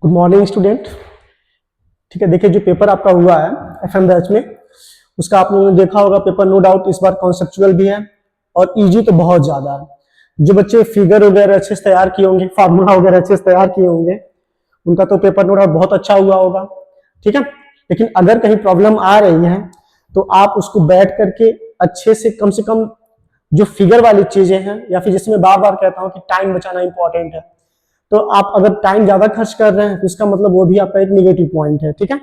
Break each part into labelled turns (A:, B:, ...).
A: Good morning student. ठीक है, देखिए जो पेपर आपका हुआ है एफएम बैच में, उसका आप लोगों ने देखा होगा पेपर, नो डाउट इस बार कॉन्सेप्चुअल भी है और इजी तो बहुत ज्यादा है। जो बच्चे फिगर वगैरह अच्छे से तैयार किए होंगे, फार्मूला वगैरह अच्छे से तैयार किए होंगे, उनका तो पेपर नो डाउट बहुत अच्छा हुआ होगा। ठीक है, लेकिन अगर कहीं प्रॉब्लम आ रही है तो आप उसको बैठ करके अच्छे से कम जो फिगर वाली चीजें हैं, या फिर जैसे मैं बार बार कहता हूं कि टाइम बचाना इंपॉर्टेंट है, तो आप अगर टाइम ज्यादा खर्च कर रहे हैं तो इसका मतलब वो भी आपका एक नेगेटिव पॉइंट है। ठीक है,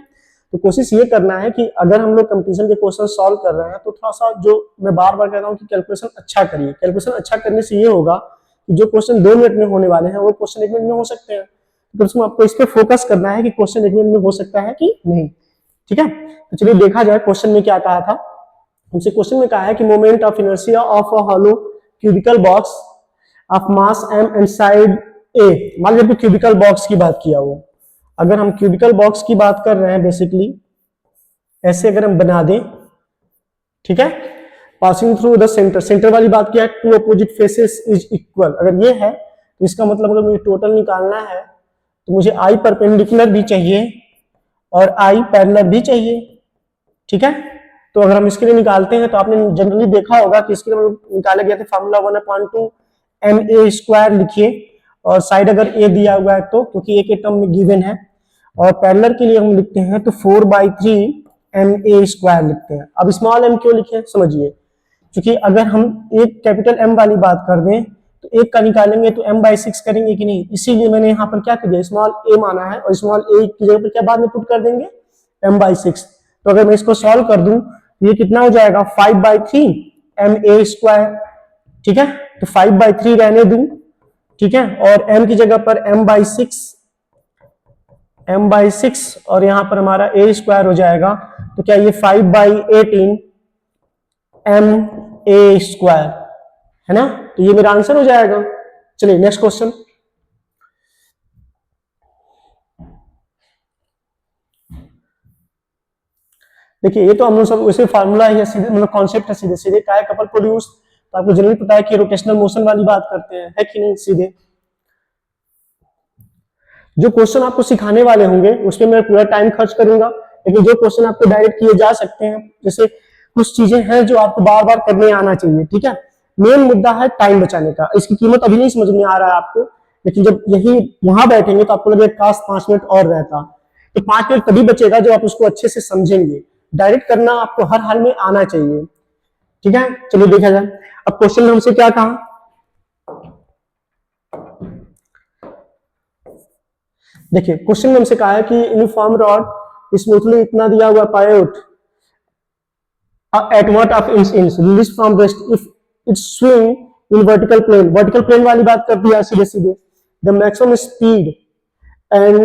A: तो कोशिश ये करना है कि अगर हम लोग कंपटीशन के क्वेश्चन सॉल्व कर रहे हैं तो थोड़ा सा, जो मैं बार बार कहता हूँ कि कैलकुलेशन अच्छा करिए। कैलकुलेशन अच्छा करने से ये होगा कि जो क्वेश्चन 2 मिनट में होने वाले हैं वो क्वेश्चन 1 मिनट में हो सकते हैं। तो उसमें आपको इस पर फोकस करना है कि क्वेश्चन 1 मिनट में हो सकता है कि नहीं। ठीक है, तो चलिए देखा जाए क्वेश्चन में क्या कहा था। हमसे क्वेश्चन में कहा है कि moment of inertia of a hollow cubical box of mass m and side a। मान लीजिए क्यूबिकल बॉक्स की बात किया वो, अगर हम क्यूबिकल बॉक्स की बात कर रहे हैं, बेसिकली ऐसे अगर हम बना दें, ठीक है, passing through the centre, centre वाली बात किया है, two opposite faces is equal, अगर ये है तो इसका मतलब अगर मुझे टोटल निकालना है तो मुझे आई परपेंडिकुलर भी चाहिए और आई पैरेलल भी चाहिए। ठीक है, तो अगर हम इसके लिए निकालते हैं तो आपने जनरली देखा होगा कि इसके लिए निकाला गया था फॉर्मूला 1/2 ma² लिखिए, और साइड अगर ए दिया हुआ है तो, क्योंकि ए के टर्म में गिवन है, और पैरेलल के लिए हम लिखते हैं तो 4/3 ma² लिखते हैं। अब स्मॉल m क्यों लिखे समझिए, क्योंकि अगर हम एक कैपिटल M वाली बात कर दें तो एक का निकालेंगे तो m/6 करेंगे कि नहीं, इसीलिए मैंने यहाँ पर क्या कर दिया, स्मॉल a माना है, और स्मॉल a की जगह पर क्या बाद में पुट कर देंगे, m/6। तो अगर मैं इसको सॉल्व कर दूं तो ये कितना हो जाएगा, 5/3 ma²। ठीक है, तो 5/3 रहने दूं, ठीक है, और m की जगह पर m/6 और यहां पर हमारा a² हो जाएगा, तो क्या ये 5/18 ma² है ना, तो ये मेरा आंसर हो जाएगा। चलिए नेक्स्ट क्वेश्चन। देखिए ये तो हम लोग सब वैसे फार्मूला है, सीधे मतलब कॉन्सेप्ट है, सीधे सीधे काय कपल प्रोड्यूस, तो आपको जनरली पता है कि रोटेशनल मोशन वाली बात करते हैं, है कि नहीं। सीधे जो क्वेश्चन आपको सिखाने वाले होंगे उसमें मैं पूरा टाइम खर्च करूंगा, लेकिन जो क्वेश्चन आपको डायरेक्ट किए जा सकते हैं, जैसे कुछ चीजें हैं जो आपको बार बार करने आना चाहिए। ठीक है, मेन मुद्दा है टाइम बचाने का। इसकी कीमत अभी नहीं समझ में आ रहा है आपको, लेकिन जब यही वहां बैठेंगे तो आपको लगेगा काश 5 मिनट और रहता। तो 5 मिनट तभी बचेगा जब आप उसको अच्छे से समझेंगे। डायरेक्ट करना आपको हर हाल में आना चाहिए। ठीक है, चलिए देखा जाए। अब क्वेश्चन में हमसे क्या कहा, देखिए क्वेश्चन में हमसे कहा है कि यूनिफॉर्म रॉड स्मूथली इतना दिया हुआ पायोट at what of inch released from rest if it swing in vertical plane। vertical plane वाली बात कर दिया सीधे सीधे। the maximum speed and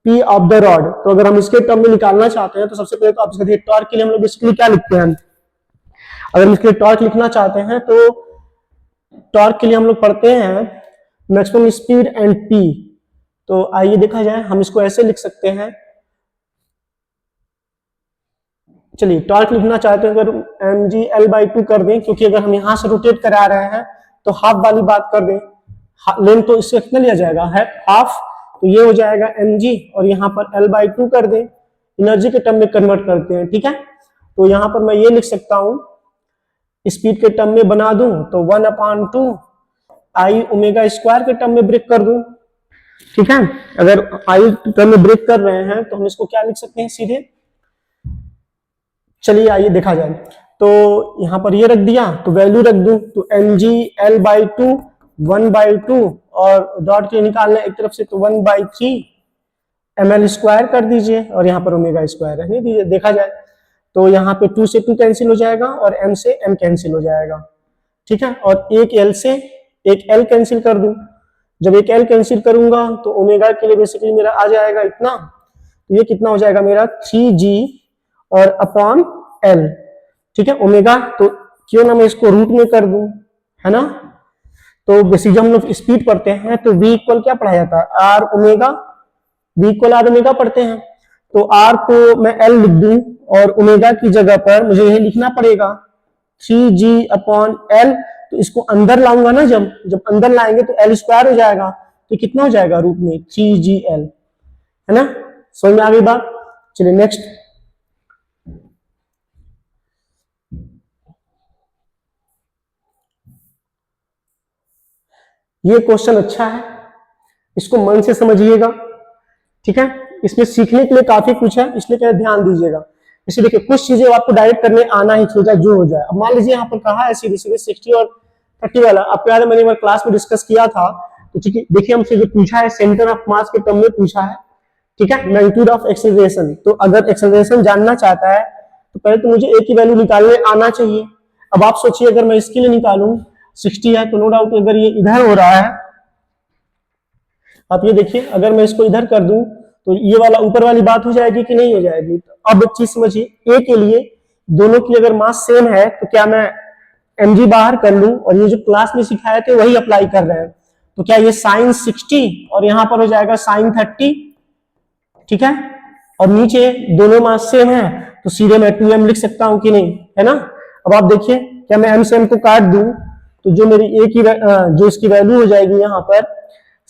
A: p of the rod, तो अगर हम इसके टर्म में निकालना चाहते हैं तो सबसे पहले तो आप इसके टॉर्क के लिए हम लोग बेसिकली क्या लिखते हैं, अगर हम इसके टॉर्क लिखना चाहते हैं तो टॉर्क के लिए हम लोग पढ़ते हैं मैक्सिमम स्पीड एंड p। तो आइए देखा जाए, हम इसको ऐसे लिख सकते हैं, चलिए टॉर्क लिखना चाहते हैं अगर mg/L/2 कर दें, क्योंकि अगर हम यहां से रोटेट करा रहे हैं तो हाफ वाली बात कर दें, लेंथ तो इससे कितना लिया जाएगा, हाफ, तो ये हो जाएगा mg, और यहाँ पर L/2 कर दें, एनर्जी के टर्म में कन्वर्ट करते हैं। ठीक है, तो यहाँ पर मैं ये लिख सकता हूं, स्पीड के टर्म में बना दूं तो 1/2 I ω² के टर्म में ब्रेक कर दूं। ठीक है, अगर आई टर्म में ब्रेक कर रहे हैं तो हम इसको क्या लिख सकते हैं सीधे, चलिए आइए देखा जाए। तो यहां पर ये रख दिया तो वैल्यू रख दूं तो mg/L/2 1/2, और डॉट के निकालना एक तरफ से तो 1/3 ml² कर दीजिए, और यहाँ पर ω² रहने दीजिए। देखा जाए तो यहाँ पे 2 से 2 कैंसिल हो जाएगा और m से m कैंसिल हो जाएगा। ठीक है, और एक l से एक l कैंसिल कर दूं, जब एक l कैंसिल करूंगा तो ओमेगा के लिए बेसिकली मेरा आ जाएगा इतना, तो ये कितना हो जाएगा मेरा 3g और अपॉन l। ठीक है, ओमेगा, तो क्यों ना मैं इसको रूट में कर दूं, है ना। तो बेसिकली हम लोग स्पीड पढ़ते हैं तो v इक्वल क्या पढ़ा जाता है, r omega, v equal r omega पढ़ते हैं, तो r को मैं l लिख दूं और ओमेगा की जगह पर मुझे यही लिखना पड़ेगा 3g अपॉन l। तो इसको अंदर लाऊंगा ना, जब अंदर लाएंगे तो l² हो जाएगा, तो कितना हो जाएगा रूट में 3gl, है ना। समझ में आ गई बात। चलिए नेक्स्ट, ये क्वेश्चन अच्छा है, इसको मन से समझिएगा, ठीक है। इसमें सीखने के लिए काफी कुछ है, इसलिए क्या ध्यान दीजिएगा। इसे देखिए, कुछ चीजें आपको डायरेक्ट करने आना ही चाहिए, जो हो जाए। अब मान लीजिए यहाँ पर कहा है सीधे सीधे 60 और 30 वाला, आपको याद है मैंने एक बार क्लास में डिस्कस किया था। तो ठीक है, देखिए हमसे जो पूछा है सेंटर ऑफ मास के टर्म में पूछा है, ठीक है, मैग्नीट्यूड ऑफ एक्सेलरेशन। तो अगर एक्सेलरेशन जानना चाहता है तो पहले तो मुझे ए की वैल्यू निकालने आना चाहिए। अब आप सोचिए, अगर मैं इसके लिए निकालूं 60 है, तो नो डाउट अगर ये इधर हो रहा है, आप ये देखिए, अगर मैं इसको इधर कर दूं तो ये वाला ऊपर वाली बात हो जाएगी कि नहीं हो जाएगी। तो अब एक चीज समझिए, ए के लिए दोनों की अगर मास सेम है तो क्या मैं mg बाहर कर लूं और ये जो क्लास में सिखाए थे वही अप्लाई कर रहे हैं। तो क्या ये साइन 60 और यहां पर हो जाएगा साइन 30, ठीक है। और नीचे दोनों मास सेम है तो सीधे मैं 2m लिख सकता हूं कि नहीं, है ना। अब आप देखिए, क्या मैं m से m को काट दूं तो जो मेरी a की जो इसकी वैल्यू हो जाएगी यहाँ पर,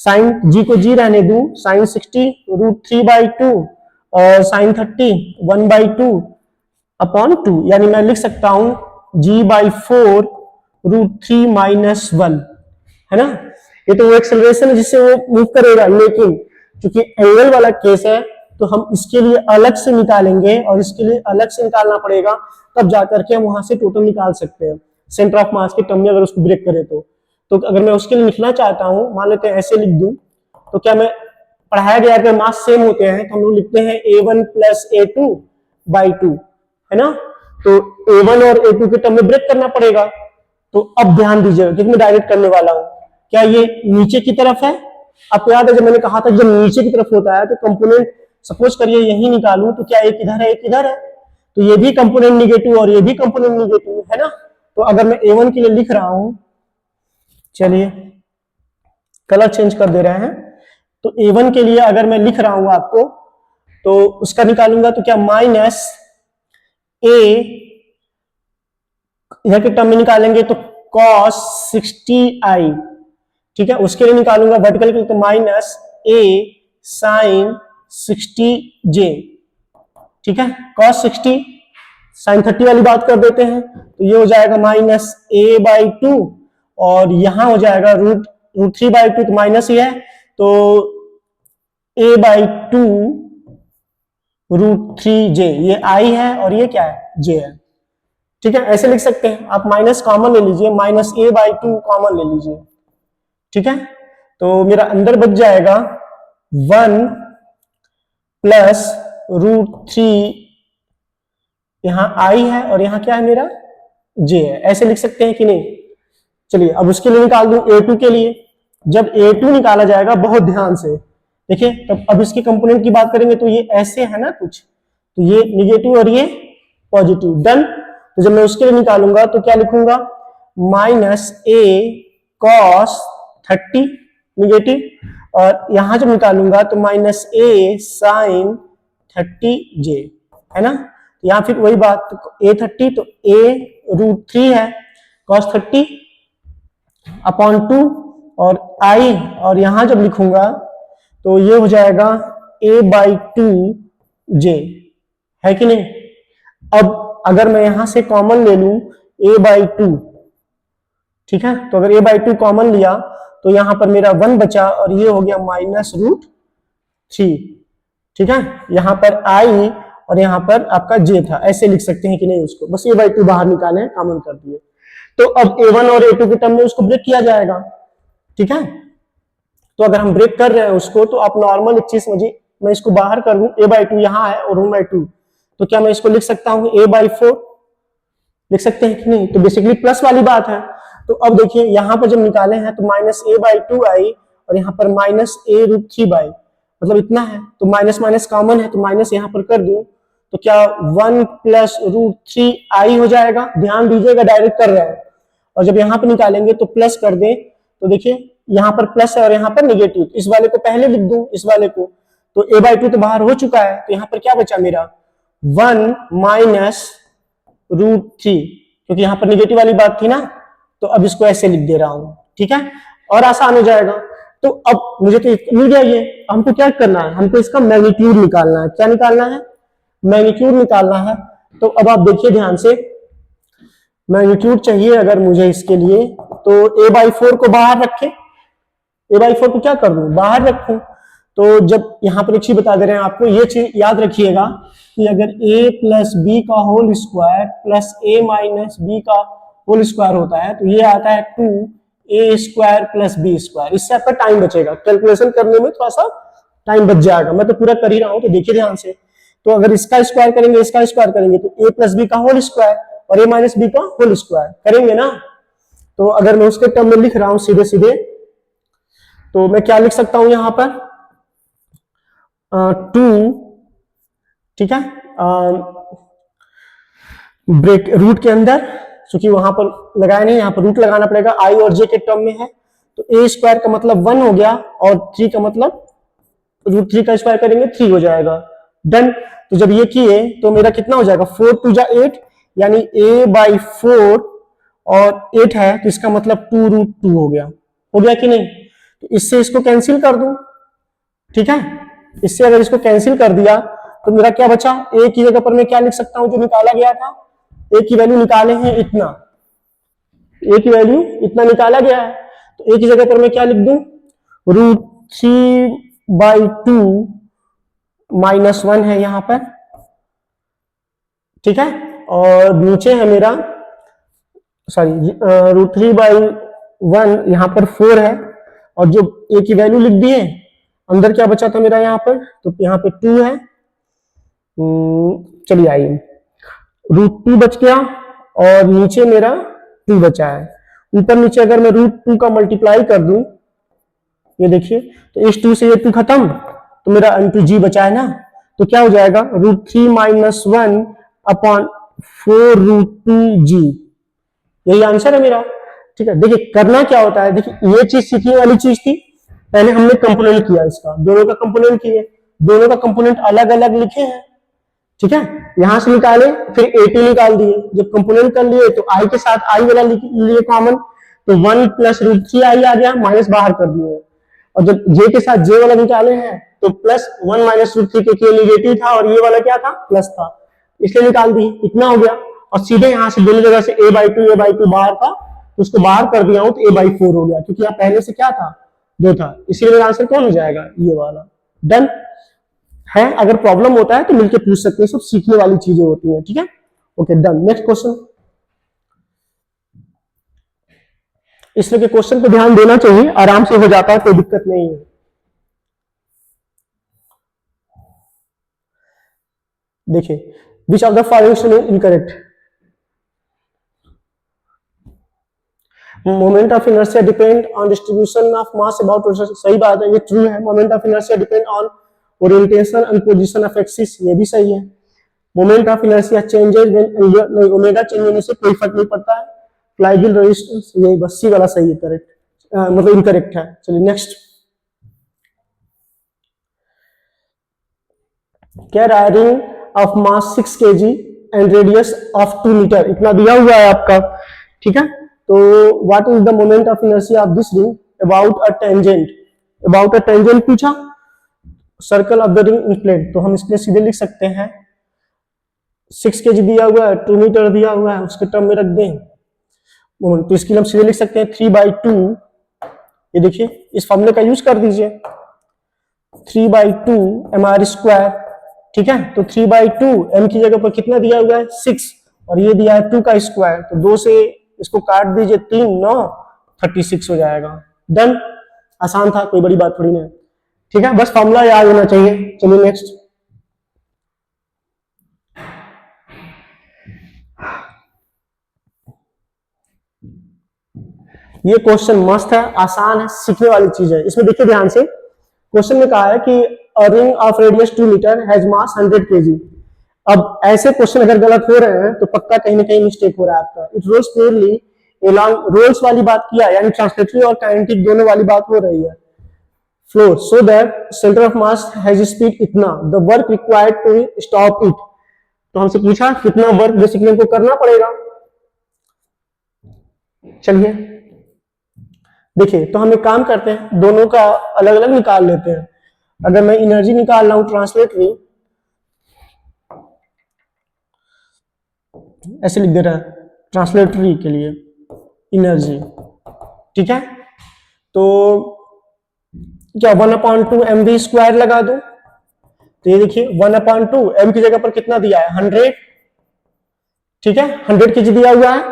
A: साइन g को g रहने दूं, साइन 60 √3/2 और साइन 30 1/2 अपॉन 2, यानी मैं लिख सकता हूं g/4 √3 - 1, है ना। ये तो वो एक्सेलरेशन है जिससे वो मूव करेगा, लेकिन क्योंकि एंगल वाला केस है तो हम इसके लिए अलग से निकालेंगे और इसके लिए अलग से निकालना पड़ेगा, तब जाकर के हम वहां से टोटल निकाल सकते हैं सेंटर ऑफ मास के टर्म में, अगर उसको ब्रेक करें तो अगर मैं उसके लिए लिखना चाहता हूं, मान लेते हैं ऐसे लिख दूं, तो क्या मैं पढ़ाया गया अगर मास सेम होते हैं तो हम लोग लिखते हैं a1 + a2/2, है ना। तो a1 और a2 के टर्म में ब्रेक करना पड़ेगा। तो अब ध्यान दीजिएगा, क्योंकि मैं डायरेक्ट करने वाला हूं, क्या ये नीचे की तरफ है। आपको याद है जब मैंने कहा था जब नीचे की तरफ होता है तो कंपोनेंट, सपोज करिए यही निकालूं, तो क्या एक इधर है एक इधर है, तो ये भी कंपोनेंट निगेटिव और ये भी कंपोनेंट निगेटिव, है ना। तो अगर मैं a1 के लिए लिख रहा हूं, चलिए कलर चेंज कर दे रहे हैं, तो a1 के लिए अगर मैं लिख रहा हूं आपको, तो उसका निकालूंगा तो क्या माइनस a, इधर के टर्म में निकालेंगे तो cos 60i, ठीक है। उसके लिए निकालूंगा वर्टिकल के लिए तो माइनस a sin 60j, ठीक है। cos 60 sin 30 वाली बात कर देते हैं, तो ये हो जाएगा माइनस a/2 और यहां हो जाएगा √3/2, तो माइनस ही है, तो a/2 √3j, ये i है और ये क्या है j है, ठीक है। ऐसे लिख सकते हैं आप, माइनस कॉमन ले लीजिए, माइनस a/2 कॉमन ले लीजिए, ठीक है। तो मेरा अंदर बच जाएगा 1 + √3, यहां i है और यहां क्या है मेरा j है, ऐसे लिख सकते हैं कि नहीं। चलिए अब उसके लिए निकाल दूं a2 के लिए। जब a2 निकाला जाएगा, बहुत ध्यान से देखिए, तब अब इसके कंपोनेंट की बात करेंगे तो ये ऐसे है ना कुछ, तो ये निगेटिव और ये पॉजिटिव, डन। तो जब मैं उसके लिए निकालूंगा तो क्या लिखूंगा, माइनस a cos 30 निगेटिव, और यहां जब निकालूंगा तो माइनस a sin 30j, है ना। यहां फिर वही बात, a30 तो a √3 है, cos 30 अपॉन 2 और i, और यहां जब लिखूंगा तो ये हो जाएगा a/2j, है कि नहीं। अब अगर मैं यहां से कॉमन ले लूं a/2, ठीक है, तो अगर a/2 कॉमन लिया तो यहां पर मेरा 1 बचा और ये हो गया माइनस √3, ठीक है। यहां पर i और यहां पर आपका j था, ऐसे लिख सकते हैं कि नहीं उसको, बस a/2 बाहर निकाले, कॉमन कर दिए। तो अब a1 और a2 के टर्म में उसको ब्रेक किया जाएगा, ठीक है। तो अगर हम ब्रेक कर रहे हैं उसको, तो आप नॉर्मल एक चीज समझिए, मैं इसको बाहर कर लूं, a/2 यहां है और 1/2, तो क्या मैं इसको लिख सकता हूं a/4, लिख सकते हैं कि नहीं। तो बेसिकली प्लस वाली बात है। तो अब देखिए यहां पर जब निकाले हैं तो माइनस a/2 आई और यहां पर माइनस a √3, मतलब इतना है, तो माइनस माइनस कॉमन है, तो माइनस यहां पर कर दूं तो क्या 1 + √3i हो जाएगा। ध्यान दीजिएगा, डायरेक्ट कर रहे हैं, और जब यहां पर निकालेंगे तो प्लस कर दें, तो देखिए यहां पर प्लस है और यहां पर निगेटिव, इस वाले को पहले लिख दूं, इस वाले को, तो a/2 तो बाहर हो चुका है, तो यहां पर क्या बचा मेरा 1 - √3, क्योंकि यहां पर निगेटिव वाली बात थी ना, तो अब इसको ऐसे लिख दे रहा हूं, ठीक है, और आसान हो जाएगा। तो अब मुझे तो मिल गया ये, हमको क्या करना है, हमको इसका मैग्नीट्यूड निकालना है। क्या निकालना है? मैग्नीट्यूड निकालना है। तो अब आप देखिए ध्यान से, मैग्नीट्यूड चाहिए अगर मुझे इसके लिए, तो a/4 को बाहर रखें, a/4 को क्या कर दूं, बाहर रखूं। तो जब यहां पर एक चीज बता दे रहे हैं आपको, ये चीज याद रखिएगा कि अगर a प्लस बी का whole square plus a minus b का होल स्क्वायर होता है, तो ये आता है 2a square plus B square. इससे आपका टाइम बचेगा, कैलकुलेशन करने में थोड़ा सा टाइम बच जाएगा। मैं तो पूरा कर ही रहा हूं, तो देखिए ध्यान से। तो अगर इसका स्क्वायर करेंगे, इसका स्क्वायर करेंगे, तो a प्लस बी का होल स्क्वायर और a माइनस बी का होल स्क्वायर करेंगे ना। तो अगर मैं उसके टर्म में लिख रहा हूं सीधे सीधे, तो मैं क्या लिख सकता हूं यहां पर, 2, ठीक है, ब्रेक रूट के अंदर, क्योंकि वहां पर लगाया नहीं, यहां पर रूट लगाना पड़ेगा, आई और जे के टर्म में है। तो ए स्क्वायर का मतलब 1 हो गया, और 3 का मतलब √3 का स्क्वायर करेंगे 3 हो जाएगा। डन। तो जब ये किए तो मेरा कितना हो जाएगा, 4 2 जा 8, यानी a/4 और 8 है, तो इसका मतलब 2√2 हो गया। हो गया कि नहीं? तो इससे इसको कैंसिल कर दूं, ठीक है। इससे अगर इसको कैंसिल कर दिया तो मेरा क्या बचा, a की जगह पर मैं क्या लिख सकता हूं जो निकाला गया था, a की वैल्यू निकाले हैं इतना, a की वैल्यू इतना निकाला गया है। तो a की जगह पर मैं क्या लिख दूं, √3/2 -1 है यहां पर, ठीक है। और नीचे है मेरा, सॉरी, √3/1 यहां पर 4 है, और जो a की वैल्यू लिख दिए, अंदर क्या बचा था मेरा यहां पर, तो यहां पे 2 है। चलिए आइए, √2 बच गया, और नीचे मेरा 2 बचा है। ऊपर नीचे अगर मैं √2 का मल्टीप्लाई कर दूं, ये देखिए, तो इस 2 से ये 2 खत्म, तो मेरा g बचा है ना। तो क्या हो जाएगा, √3 - 1/4√2g, यही आंसर है मेरा। ठीक है, देखिए करना क्या होता है, देखिए ये चीज सीखने वाली चीज थी। पहले हमने कंपोनेंट किया, इसका दोनों का कंपोनेंट किए, दोनों का कंपोनेंट अलग अलग लिखे हैं, ठीक है। यहां से निकाले, फिर 80 निकाल दिए। जब कंपोनेंट कर लिए तो i के साथ i वाला लिए कॉमन, तो 1 + √3i आ गया, माइनस बाहर कर दिए। और जब j के साथ j वाला निकाले हैं, तो +1 - √3 के नेगेटिव था, और ये वाला क्या था, प्लस था, इसलिए निकाल दी, इतना हो गया। और सीधे यहां से दोनों जगह से a/2 बाहर था, तो उसको बाहर कर दिया हूं, तो a/4 हो गया, क्योंकि यहाँ पहले से क्या था, 2 था, इसीलिए मेरा आंसर कौन हो जाएगा, ये वाला। डन है। अगर प्रॉब्लम होता है तो मिलके पूछ सकते हैं, सब सीखने वाली चीजें होती हैं, ठीक है। Okay, done. Next question. इसलिए कि क्वेश्चन पे ध्यान देना चाहिए, आराम से हो जाता है, कोई दिक्कत नहीं है। देखिए, which of the following is incorrect. Moment of inertia depend on distribution of mass about rotation, सही बात है, ये ट्रू है। Moment of inertia depend on orientation and position of axis, ये भी सही है। Moment of inertia changes when omega change होने से कोई फर्क नहीं पड़ता है। फ्लाईव्हील रेजिस्टेंस, यही बस सी वाला सही है, करेक्ट, मतलब इनकरेक्ट है। चलिए नेक्स्ट। क्या ring of mass 6 kg and radius of 2 metre, इतना दिया हुआ है आपका, ठीक है। तो what is the moment of inertia of this ring about a tangent, about a tangent पूछा, circle of the ring in plane, तो हम इसके लिए सीधे लिख सकते हैं, 6 kg दिया हुआ है, 2 मीटर दिया हुआ है, उसके टर्म में रख दें, तो इसके लिए हम सीधे लिख सकते हैं 3/2, ये देखिए इस फॉर्मूले का यूज कर दीजिए, 3/2 mr², ठीक है। तो 3/2 m की जगह पर कितना दिया हुआ है, 6, और ये दिया है 2 का स्क्वायर, तो 2 से इसको काट दीजिए, 3 9 36 हो जाएगा। डन, आसान था, कोई बड़ी बात थोड़ी नहीं, ठीक है, बस फॉर्मूला याद होना चाहिए। चलिए नेक्स्ट। ये क्वेश्चन मस्त है, आसान है, सीखने वाली चीज है। इसमें देखिए ध्यान से, क्वेश्चन में कहा है कि a ring of radius 2 metre has mass 100 kg। अब ऐसे क्वेश्चन अगर गलत हो रहे हैं तो पक्का कहीं ना कहीं मिस्टेक हो रहा है आपका। It rolls clearly along rolls वाली बात किया, यानी ट्रांसलेटरी और काइनेटिक दोनों वाली बात हो रही है। Flow so that centre of mass has speed इतना, the work required to stop it. तो हमसे पूछा कितना वर्क बेसिकली हमको करना पड़ेगा। चलिए देखिए, तो हम एक काम करते हैं, दोनों का अलग अलग निकाल लेते हैं। अगर मैं एनर्जी निकाल रहा हूं ट्रांसलेटरी, ऐसे लिख दे रहा है ट्रांसलेटरी के लिए एनर्जी, ठीक है। तो क्या 1/2 mv स्क्वायर लगा दो, तो ये देखिए 1/2 m की जगह पर कितना दिया है 100, ठीक है, 100 kg दिया हुआ है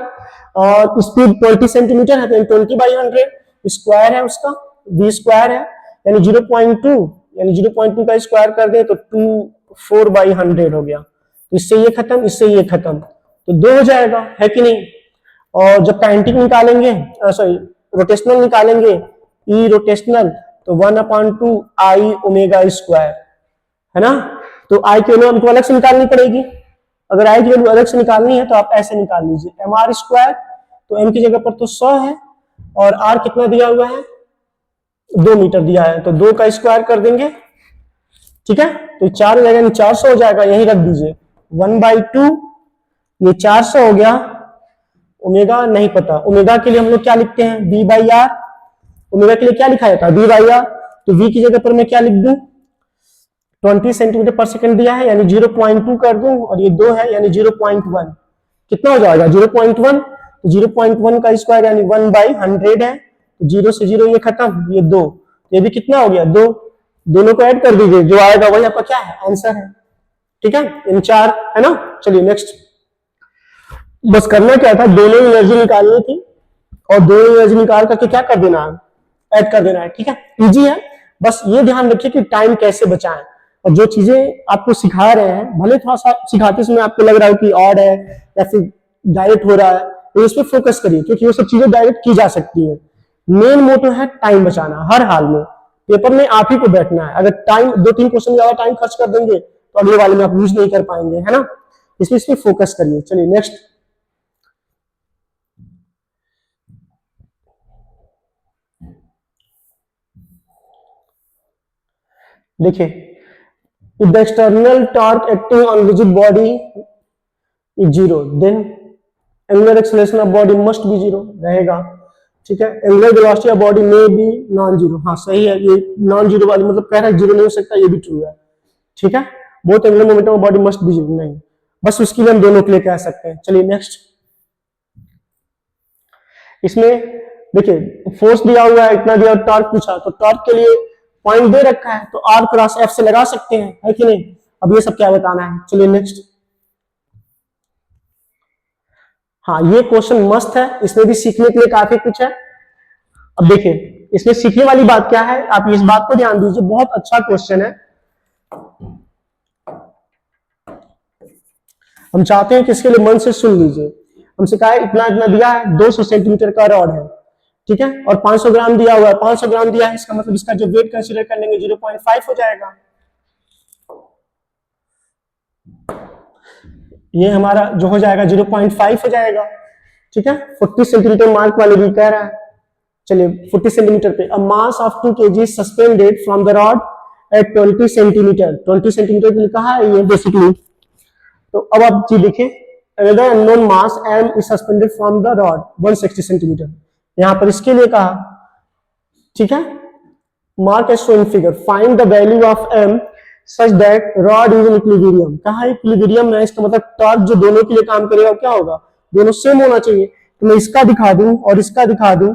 A: और स्पीड 20 सेंटीमीटर है, तो 20/100 स्क्वायर है उसका, v स्क्वायर है, यानी 0.2, यानी 0.2 का स्क्वायर कर दे तो 24/100 हो गया। तो इससे ये खत्म, इससे ये खत्म, तो 2 हो जाएगा, है कि नहीं। और जब काइनेटिक निकालेंगे, सॉरी रोटेशनल निकालेंगे, ई रोटेशनल, तो 1/2 आई ओमेगा स्क्वायर, है ना। तो आई की वैल्यू हमको अलग से निकालनी पड़ेगी। अगर आई की वैल्यू अलग से निकालनी है तो आप ऐसे निकाल लीजिए, एम आर स्क्वायर, तो एम की जगह पर तो 100 है और आर कितना दिया हुआ है 2 मीटर दिया है, तो 2 का स्क्वायर कर देंगे, ठीक है, तो 4 हो जाएगा, 400 हो जाएगा, यही रख दीजिए 1/2, ये 400 हो गया। ओमेगा नहीं पता, ओमेगा के लिए हम लोग क्या लिखते हैं v/r, ओमेगा के लिए क्या लिखा जाता है v/r, तो v की जगह पर मैं क्या लिख दूं 20 सेंटीमीटर पर सेकंड दिया है, यानी 0.2 कर दूं, और ये 2 है यानी 0.1, कितना हो जाएगा 0.1, तो 0.1 का स्क्वायर यानी 1/100 है, तो 0 से 0 ये खत्म, ये 2, ये भी कितना हो गया 2, दोनों को ऐड कर दीजिए, जो आएगा वही आपका क्या है आंसर है, ठीक है, इन 4 है ना। चलिए नेक्स्ट, बस करना क्या था, दोनों एनर्जी निकालनी थी और दोनों एनर्जी निकाल करके क्या कर देना है, ऐड कर देना है, ठीक है, इजी है। बस ये ध्यान रखिए कि टाइम कैसे बचाएं, और जो चीजें आपको सिखा रहे हैं, भले थोड़ा सा सिखाते समय आपको लग रहा है कि ऑड है या फिर डायरेक्ट हो रहा है, तो इस पर फोकस करिए, क्योंकि वो सब चीजें डायरेक्ट की जा सकती है। मेन मोटो है टाइम बचाना, हर हाल में पेपर में आप ही को बैठना है। अगर टाइम 2-3 क्वेश्चन ज्यादा टाइम खर्च कर देंगे तो अगले वाले में आप यूज नहीं कर पाएंगे, है ना, इसलिए इस पर फोकस करिए। चलिए नेक्स्ट, देखिए, if the external torque acting on rigid body is 0, then angular acceleration of body must be 0 रहेगा, ठीक है। एंगुलर वेलोसिटी ऑफ बॉडी में भी नॉन जीरो, हाँ सही है, ये नॉन जीरो वाली मतलब कह रहा है जीरो नहीं हो सकता, ये भी ट्रू है, ठीक है। Both angular momentum of body must be zero, नहीं, बस उसके लिए हम दोनों के लिए कह सकते हैं। चलिए नेक्स्ट, इसमें देखिए फोर्स दिया हुआ है इतना दिया, टॉर्क पूछा, तो टॉर्क के लिए पॉइंट दे रखा है, तो आर क्रॉस एफ से लगा सकते हैं, है कि नहीं। अब ये सब क्या बताना है, चलिए नेक्स्ट। हाँ ये क्वेश्चन मस्त है, इसमें भी सीखने के लिए काफी कुछ है। अब देखिए इसमें सीखने वाली बात क्या है, आप इस बात को ध्यान दीजिए, बहुत अच्छा क्वेश्चन है। हम चाहते हैं कि इसके लिए मन से सुन लीजिए। हमसे कहा है इतना इतना दिया है, 200 सेंटीमीटर का रॉड है, ठीक है, और 500 ग्राम दिया हुआ है, 500 ग्राम दिया है, इसका मतलब इसका जो वेट कंसीडर कर लेंगे 0.5 हो जाएगा। ये हमारा जो हो जाएगा 0.5 हो जाएगा, ठीक है। 40 सेंटीमीटर मार्क वाले भी कह रहा है, चलिए 40 सेंटीमीटर पे, a mass of 2 kg suspended from the rod at 20 centimetre, 20 centimetre के लिए कहा है ये बेसिकली। तो अब आप जी देखिए, another unknown mass m is suspended from the rod 160 centimetre, यहां पर इसके लिए कहा, ठीक है। Mark as shown figure, find the value of m such that rod is in equilibrium, कहा इक्विलिब्रियम है, इसका मतलब टॉर्क जो दोनों के लिए काम करेगा क्या होगा, दोनों सेम होना चाहिए। तो मैं इसका दिखा दूं और इसका दिखा दूं,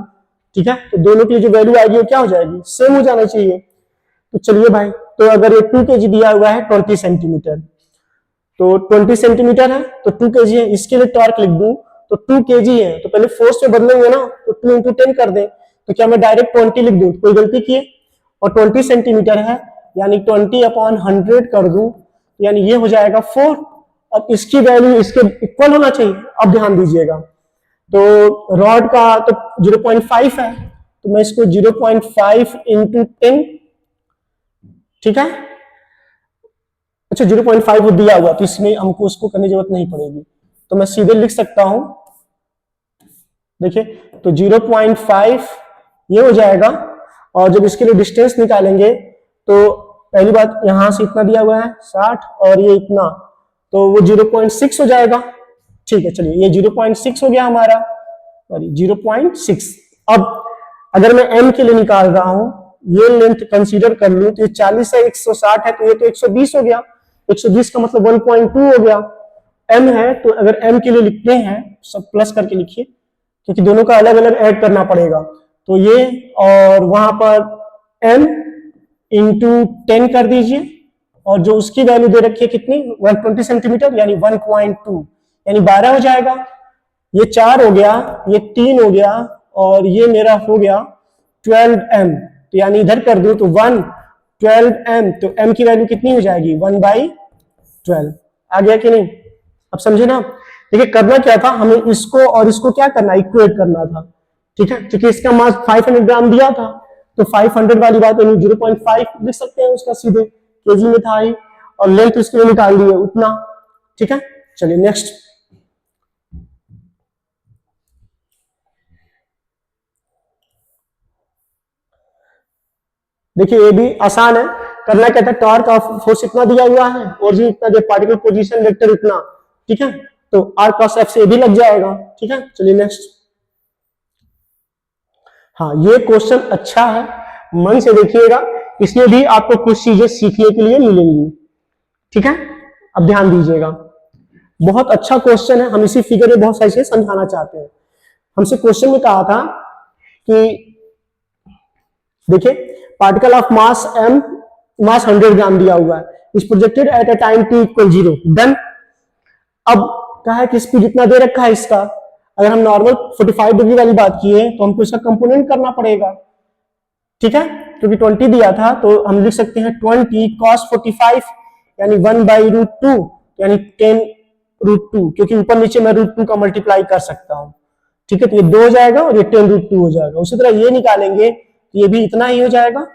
A: ठीक है, तो दोनों की जो वैल्यू आएगी वो क्या हो जाएगी, सेम हो जाना चाहिए। तो चलिए भाई, तो अगर ये 2 kg दिया हुआ है 20 सेंटीमीटर, तो 20 सेंटीमीटर है तो 2 kg है, इसके लिए टॉर्क लिख दूं तो 2 kg है, तो पहले फोर्स में बदलेंगे ना, तो 2 × 10 कर दें, तो क्या मैं डायरेक्ट 20 लिख दूं, कोई गलती की, और 20 सेंटीमीटर है यानी 20/100 कर दूं, यानी ये हो जाएगा 4। अब इसकी वैल्यू इसके इक्वल होना चाहिए। अब ध्यान दीजिएगा, तो रॉड का तो 0.5 है, तो मैं इसको 0.5 × 10, ठीक है, अच्छा 0.5 दिया हुआ, तो इसमें हमको उसको करने की जरूरत नहीं पड़ेगी, तो मैं सीधे लिख सकता हूं, देखिए, तो 0.5 ये हो जाएगा। और जब इसके लिए डिस्टेंस निकालेंगे तो पहली बात यहां से इतना दिया हुआ है 60 और ये इतना, तो वो 0.6 हो जाएगा, ठीक है। चलिए ये 0.6 हो गया हमारा, सॉरी 0.6। अब अगर मैं m के लिए निकाल रहा हूं, ये लेंथ कंसीडर कर लूं तो ये 40 है, 160 है, तो ये तो 120 हो गया। 120 का मतलब 1.2 हो गया। m है तो अगर m के लिए लिखते हैं सब प्लस करके लिखिए, क्योंकि दोनों का अलग अलग ऐड करना पड़ेगा। तो ये और वहां पर m इंटू 10 कर दीजिए, और जो उसकी वैल्यू दे रखी है कितनी, 120 सेंटीमीटर, यानी 1.2, यानी 12 हो जाएगा। ये 4 हो गया, ये 3 हो गया, और ये मेरा हो गया 12m। तो यानी इधर कर दूं तो 12m, तो m की वैल्यू कितनी हो जाएगी, 1/12। आ गया कि नहीं, अब समझे ना। देखिए करना क्या था, हमें इसको और इसको क्या करना, इक्वेट करना था। ठीक है, क्योंकि इसका मास 500 ग्राम दिया था, तो 500 वाली बात 0.5 लिख सकते हैं उसका सीधे, केजी में था ही, और लेंथ उसके लिए निकाल दिए उतना। ठीक है, चलिए नेक्स्ट। देखिए ये भी आसान है, करना क्या था, टॉर्क ऑफ फोर्स इतना दिया हुआ है, ओरिजिन इतना जो पार्टिकल पोजीशन वेक्टर इतना। ठीक है, तो आर क्रॉस एफ से भी लग जाएगा। ठीक है, चलिए नेक्स्ट। हाँ ये क्वेश्चन अच्छा है, मन से देखिएगा, इसमें भी आपको कुछ चीजें सीखने के लिए मिलेंगी। ठीक है, अब ध्यान दीजिएगा, बहुत अच्छा क्वेश्चन है। हम इसी फिगर में बहुत सारी चीजें समझाना चाहते हैं। हमसे क्वेश्चन में कहा था कि देखिए पार्टिकल ऑफ मास m, मास 100 ग्राम दिया हुआ है, is projected at a time t equal 0, done. अब कहा है कि स्पीड इतना दे रखा है इसका, अगर हम नॉर्मल 45 डिग्री वाली बात की तो हमको इसका कंपोनेंट करना पड़ेगा। ठीक है, क्योंकि 20 दिया था तो हम लिख सकते हैं 20 cos 45, यानी 1/√2, यानी 10√2, क्योंकि ऊपर नीचे मैं √2 का मल्टीप्लाई कर सकता हूं। ठीक है, तो ये 2 हो जाएगा और ये 10√2 हो जाएगा। उसी तरह ये निकालेंगे, ये भी इतना ही हो जाएगा,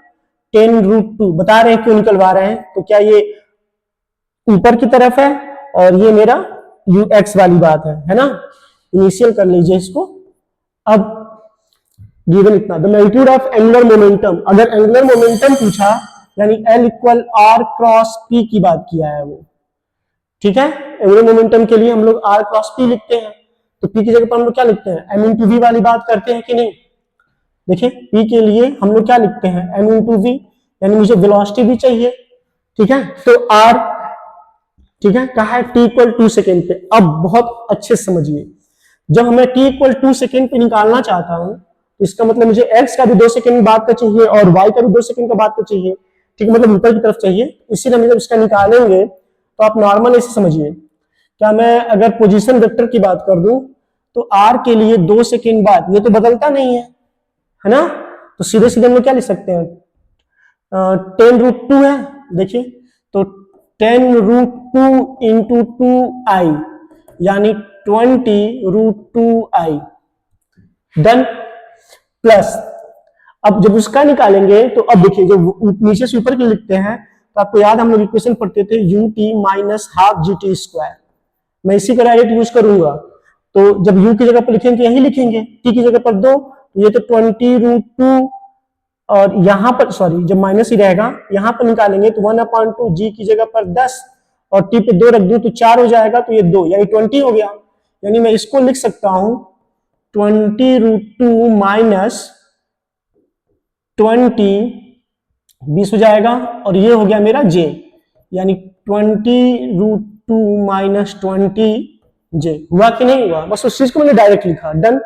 A: 10√2। बता रहे हैं क्यों निकलवा रहे हैं, तो क्या ये ऊपर की तरफ है और ये मेरा ux वाली बात है ना। इनिशियल कर लीजिए इसको। अब गिवन इतना, the magnitude of angular momentum, अगर एंगुलर मोमेंटम पूछा यानी L equal R cross P की बात किया है वो। ठीक है, एंगुलर मोमेंटम के लिए हम लोग R क्रॉस P लिखते हैं, तो P की जगह पर हम लोग क्या लिखते हैं, M इंटू V वाली बात करते हैं कि नहीं। देखिए P के लिए हम लोग क्या लिखते हैं, M इंटू V, यानी मुझे वेलोसिटी भी चाहिए। ठीक है, तो R, ठीक है, कहा है t इक्वल 2 सेकेंड पे। अब बहुत अच्छे से समझिए, जब हमें t इक्वल 2 सेकेंड पे निकालना चाहता हूं, तो इसका मतलब मुझे x का भी 2 सेकेंड बाद का चाहिए और y का भी 2 सेकेंड का बाद का चाहिए। ठीक है, मतलब ऊपर की तरफ चाहिए। इसीलिए हम जब इसका निकालेंगे तो आप नॉर्मल ऐसे समझिए, क्या मैं अगर पोजीशन वेक्टर की बात कर दूं तो r के लिए 2 सेकेंड बाद, ये तो बदलता नहीं है ना, तो सीधे सीधे हम लोग क्या लिख सकते हैं, 10√2 है। देखिए तो 10√2 इंटू 2i, यानी 20√2i, डन। प्लस अब जब उसका निकालेंगे तो अब देखिए जब नीचे से ऊपर के लिखते हैं तो आपको याद हम लोग इक्वेशन पढ़ते थे ut minus half gt square. मैं इसी का डायरेक्ट यूज करूंगा, तो जब u की जगह पर लिखेंगे यही लिखेंगे, t की जगह पर 2, ये तो 20√2, और यहां पर सॉरी जब माइनस ही रहेगा यहां पर निकालेंगे तो 1/2, g की जगह पर 10 और t पे 2 रख दूं तो 4 हो जाएगा, तो ये 2 यानी 20 हो गया। यानी मैं इसको लिख सकता हूं 20√2 माइनस 20, 20 हो जाएगा, और ये हो गया मेरा j, यानी 20√2 माइनस 20j। हुआ कि नहीं हुआ, बस उस चीज को मैंने डायरेक्ट लिखा, डन।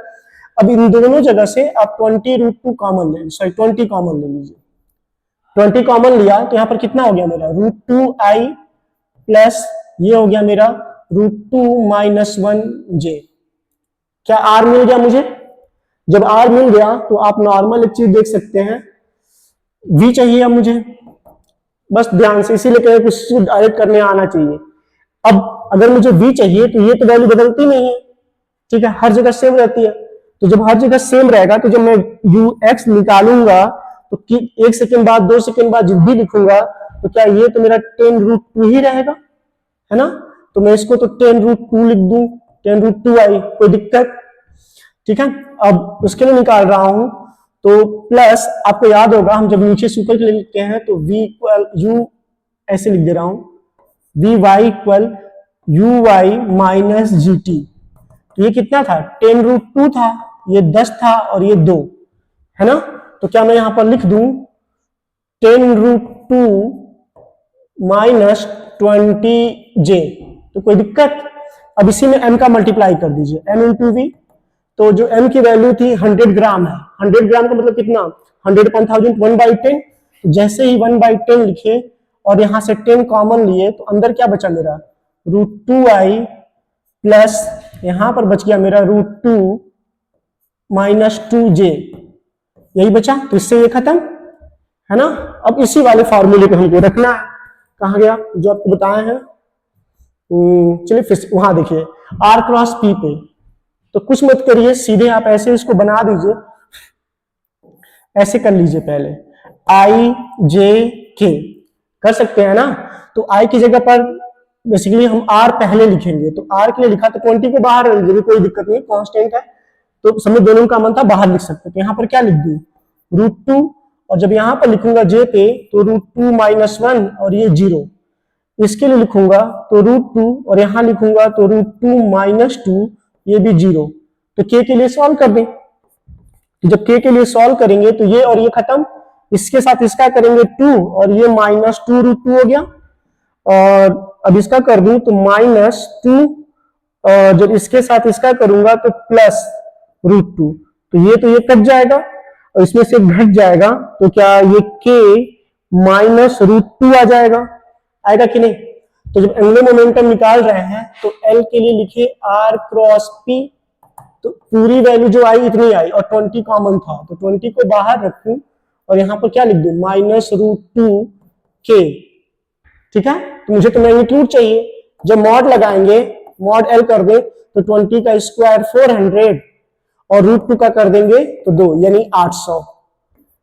A: अब इन दोनों जगह से आप 20√2 कॉमन ले, सॉरी 20 कॉमन ले लीजिए। 20 कॉमन लिया तो यहां पर कितना हो गया मेरा, √2i प्लस ये हो गया मेरा √2 माइनस 1j। क्या r मिल गया मुझे, जब r मिल गया तो आप नॉर्मल एक चीज देख सकते हैं, v चाहिए अब मुझे, बस ध्यान से, इसीलिए कहे कुछ डायरेक्ट करने आना चाहिए। अब अगर मुझे v चाहिए तो ये तो वैल्यू बदलती नहीं है, ठीक है, हर जगह सेम रहती है। तो जब हर जगह सेम रहेगा तो जब मैं ux निकालूंगा तो 1 सेकेंड बाद 2 सेकेंड बाद जब भी लिखूंगा तो क्या ये तो मेरा 10√2 ही रहेगा, है ना। तो मैं इसको तो 10√2 लिख दूं, 10√2i, कोई दिक्कत। ठीक है, अब उसके लिए निकाल रहा हूं तो प्लस, आपको याद होगा हम जब नीचे सुपर के लिए लिखते हैं तो v इक्वल u, ऐसे लिख दे रहा हूं vy equal uy minus gt। तो ये कितना था, 10√2 था, ये 10 था और ये 2, है ना। तो क्या मैं यहां पर लिख दूं 10√2 माइनस 20j, तो कोई दिक्कत। अब इसी में m का मल्टीप्लाई कर दीजिए, m इंटू वी। तो जो m की वैल्यू थी 100 ग्राम है, 100 ग्राम का मतलब कितना, 100/1000 1/10। जैसे ही 1/10 लिखे और यहां से 10 कॉमन लिए तो अंदर क्या बचा मेरा, √2i प्लस यहां पर बच गया मेरा √2 माइनस 2j, यही बचा। तो इससे ये खत्म, है ना। अब इसी वाले फॉर्मूले को हमको रखना है, कहा गया जो आपको बताए हैं, चलिए फिर वहां देखिए r क्रॉस p पे। तो कुछ मत करिए, सीधे आप ऐसे इसको बना दीजिए, ऐसे कर लीजिए पहले, i j k कर सकते हैं ना। तो i की जगह पर बेसिकली हम r पहले लिखेंगे, तो r के लिए लिखा तो 20 को बाहर रख दीजिए, कोई दिक्कत नहीं, कांस्टेंट है तो समय दोनों का मन था बाहर लिख सकते। तो यहाँ पर क्या लिख दूं, √2, और जब यहाँ पर लिखूंगा j पे तो √2 माइनस 1 और ये 0, इसके लिए लिखूंगा तो √2 और यहां लिखूंगा तो √2 माइनस 2, ये भी 0। तो k के लिए सॉल्व कर दें, तो जब k के लिए सॉल्व करेंगे तो ये और ये खत्म, इसके साथ इसका करेंगे 2 और ये माइनस 2 √2 हो गया। और अब इसका कर दूं तो माइनस 2, और जब इसके साथ इसका करूंगा तो प्लस √2, तो ये कट जाएगा और इसमें से घट जाएगा, तो क्या ये k माइनस √2 आ जाएगा, आएगा कि नहीं। तो जब एंगुलर मोमेंटम निकाल रहे हैं तो L के लिए लिखे r क्रॉस p, तो पूरी वैल्यू जो आई इतनी आई और 20 कॉमन था, तो 20 को बाहर रखूं और यहां पर क्या लिख दूं, माइनस √2 k, ठीक है। तो मुझे तो मैग्नीट्यूड चाहिए, जब मॉड लगाएंगे, मॉड L कर दे तो 20 का स्क्वायर 400 और √2 का कर देंगे तो 2, यानी 800।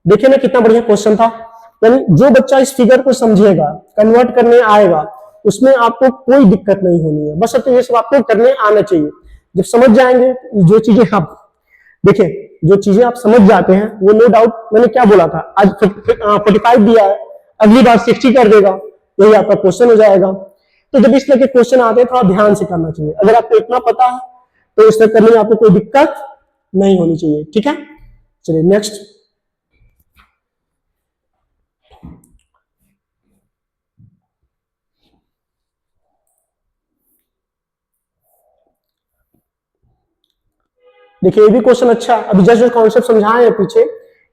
A: देखिए ना कितना बढ़िया क्वेश्चन था। यानी जो बच्चा इस फिगर को समझेगा, कन्वर्ट करने आएगा, उसमें आपको कोई दिक्कत नहीं होनी है, बस तो ये सब आपको करने आना चाहिए। जब समझ जाएंगे जो चीजें, आप देखिए जो चीजें आप समझ जाते हैं वो नो डाउट, मैंने क्या बोला था, आज 45 दिया है, अगली बार 60 कर देगा, यही आपका क्वेश्चन हो जाएगा। तो जब इस तरह के क्वेश्चन आते हैं थोड़ा ध्यान से करना चाहिए, अगर आपको इतना पता है तो इस तरह करने में आपको कोई दिक्कत नहीं होनी चाहिए, ठीक है। चलिए नेक्स्ट, देखिए ये भी क्वेश्चन अच्छा, अभी जस्ट जो कॉन्सेप्ट समझाए हैं पीछे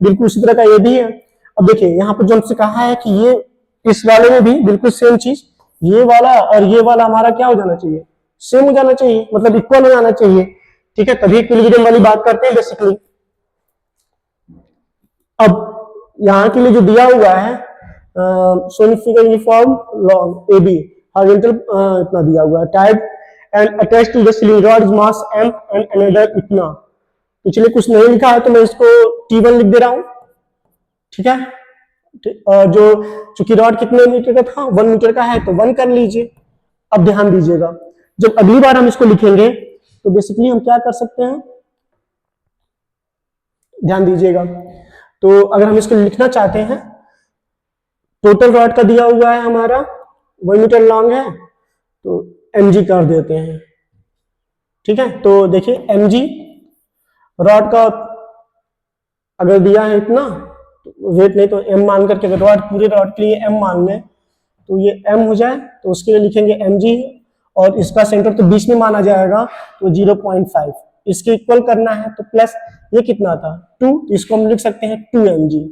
A: बिल्कुल उसी तरह का ये भी है। अब देखिए यहाँ पर जो हमसे कहा है कि ये इस वाले में भी बिल्कुल सेम चीज, ये वाला और ये वाला हमारा क्या हो जाना चाहिए, सेम हो जाना चाहिए, मतलब इक्वल हो जाना चाहिए, ठीक है, तभी इक्विलिब्रियम वाली बात करते हैं बेसिकली। अब यहाँ के लिए जो दिया हुआ है सोनिफिकर uniform long A B horizontal इतना दिया हुआ है, type and attach to the ceiling rod is mass m and another इतना। तो चलिए कुछ नहीं लिखा है तो मैं इसको T1 लिख दे रहा हूं, ठीक है। जो चूंकि रॉड कितने मीटर का था, 1 मीटर का है तो 1 कर लीजिए। अब ध्यान दीजिएगा, जब अगली बार हम इसको लिखेंगे तो बेसिकली हम क्या कर सकते हैं, ध्यान दीजिएगा। तो अगर हम इसको लिखना चाहते हैं, टोटल रॉड का दिया हुआ है हमारा 1 मीटर लॉन्ग है, तो mg कर देते हैं, ठीक है। तो देखिए mg रॉड का अगर दिया है इतना, तो वेट नहीं तो m मान करके, अगर रॉड पूरे रॉड के लिए m मान लें तो ये m हो जाए, तो उसके लिए लिखेंगे mg, और इसका सेंटर तो बीच में माना जाएगा तो 0.5, इसके इक्वल करना है तो प्लस ये कितना था 2, तो इसको हम लिख सकते हैं 2mg,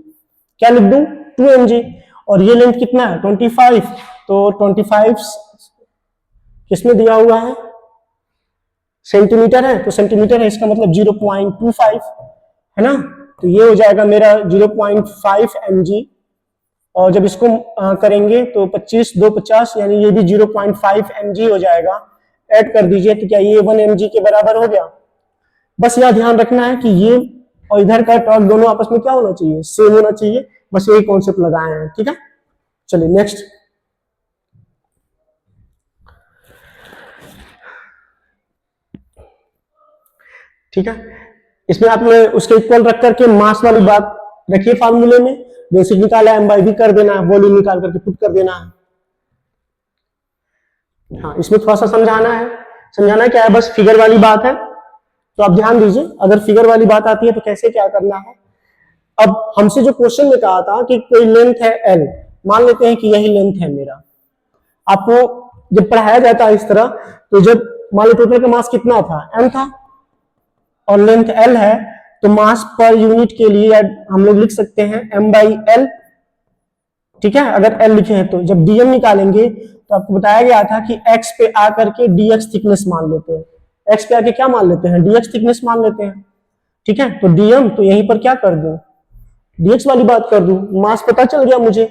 A: क्या लिख दूं 2mg, और ये लेंथ कितना है 25, तो 25 किसमें दिया हुआ है, सेंटीमीटर है, तो सेंटीमीटर है, इसका मतलब 0.25 है ना। तो ये हो जाएगा मेरा 0.5 mg, और जब इसको करेंगे तो 25 2 50, यानी ये भी 0.5 mg हो जाएगा। ऐड कर दीजिए तो क्या ये 1 mg के बराबर हो गया। बस यह ध्यान रखना है कि ये और इधर का टॉर्क दोनों आपस में क्या होना चाहिए, सेम होना चाहिए, बस यही कॉन्सेप्ट लगाए हैं, ठीक है। चलिए नेक्स्ट, ठीक है। इसमें आपने उसके इक्वल रख करके मास वाली बात रखिए फार्मूले में, बेसिक निकाला है m/v कर देना है, वॉल्यूम निकाल करके पुट कर देना है। हाँ इसमें थोड़ा सा समझाना क्या है, बस फिगर वाली बात है, तो आप ध्यान दीजिए, अगर फिगर वाली बात आती है तो कैसे क्या करना है। अब हमसे जो क्वेश्चन में कहा था कि कोई लेंथ है एल, मान लेते हैं कि यही लेंथ है मेरा। आपको जब पढ़ाया जाता है इस तरह, तो जब मान लो टोटल का मास कितना था, m था, और लेंथ l है, तो मास पर यूनिट के लिए हम लोग लिख सकते हैं m/l। ठीक है, अगर l लिखे हैं तो जब dm निकालेंगे तो आपको बताया गया था कि x पे आकर के dx थिकनेस मान लेते हैं, x पे आके क्या मान लेते हैं, dx थिकनेस मान लेते हैं। ठीक है, तो dm तो यहीं पर क्या कर दूं, dx वाली बात कर दूं, मास पता चल गया मुझे।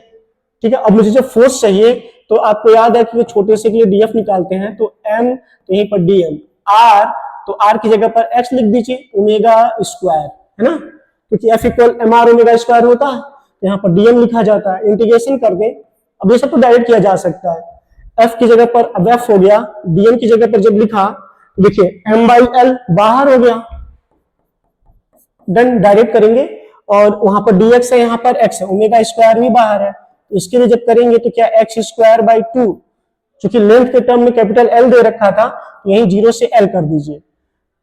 A: ठीक है, अब मुझे जब फोर्स चाहिए तो आपको याद है कि छोटे से के लिए df निकालते हैं, तो m तो यहीं पर dm, r तो r की जगह पर x लिख दीजिए, ओमेगा स्क्वायर, है ना, क्योंकि f equal m r omega square होता है, तो यहाँ पर dm लिखा जाता है। इंटीग्रेशन कर दें, अब ये सब तो डायरेक्ट किया जा सकता है, f की जगह पर अब f हो गया, dm की जगह पर जब लिखा देखिए m/l बाहर हो गया, डन, डायरेक्ट करेंगे, और वहां पर dx है, यहाँ पर x है, ओमेगा स्क्वायर भी बाहर है, तो इसके लिए जब करेंगे तो क्या x स्क्वायर बाई 2, क्योंकि लेंथ के टर्म में कैपिटल L दे रखा था, यहीं 0 से L कर दीजिए,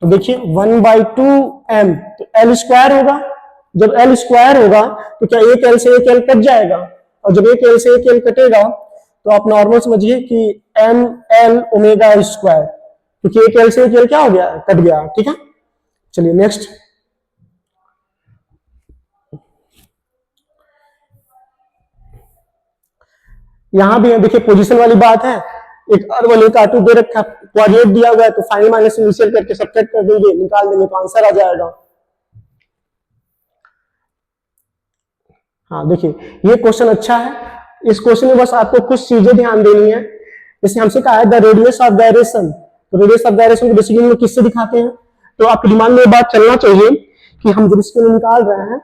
A: तो देखिए 1/2m, तो L स्क्वायर होगा। जब L स्क्वायर होगा तो क्या एक L से एक L कट जाएगा, और जब एक L से एक L कटेगा तो आप नॉर्मल समझिए कि ml ओमेगा स्क्वायर, क्योंकि एक L से एक L क्या हो गया, कट गया। ठीक है, चलिए नेक्स्ट। यहां भी देखिए पोजीशन वाली बात है, एक r1 एक r2 दे रखा, कोऑर्डिनेट दिया हुआ है, तो फाइनल माइनस इनिशियल करके सब्ट्रैक्ट कर देंगे, निकाल देंगे तो आंसर आ जाएगा। हाँ देखिए ये क्वेश्चन अच्छा है, इस क्वेश्चन में बस आपको कुछ चीजें ध्यान देनी है। जैसे हमसे कहा है द रेडियस ऑफ गायरेशन, तो रेडियस ऑफ गायरेशन को बेसिकली हम किससे दिखाते हैं, तो आपके दिमाग में ये बात चलना चाहिए कि हम जब इसके लिए निकाल रहे हैं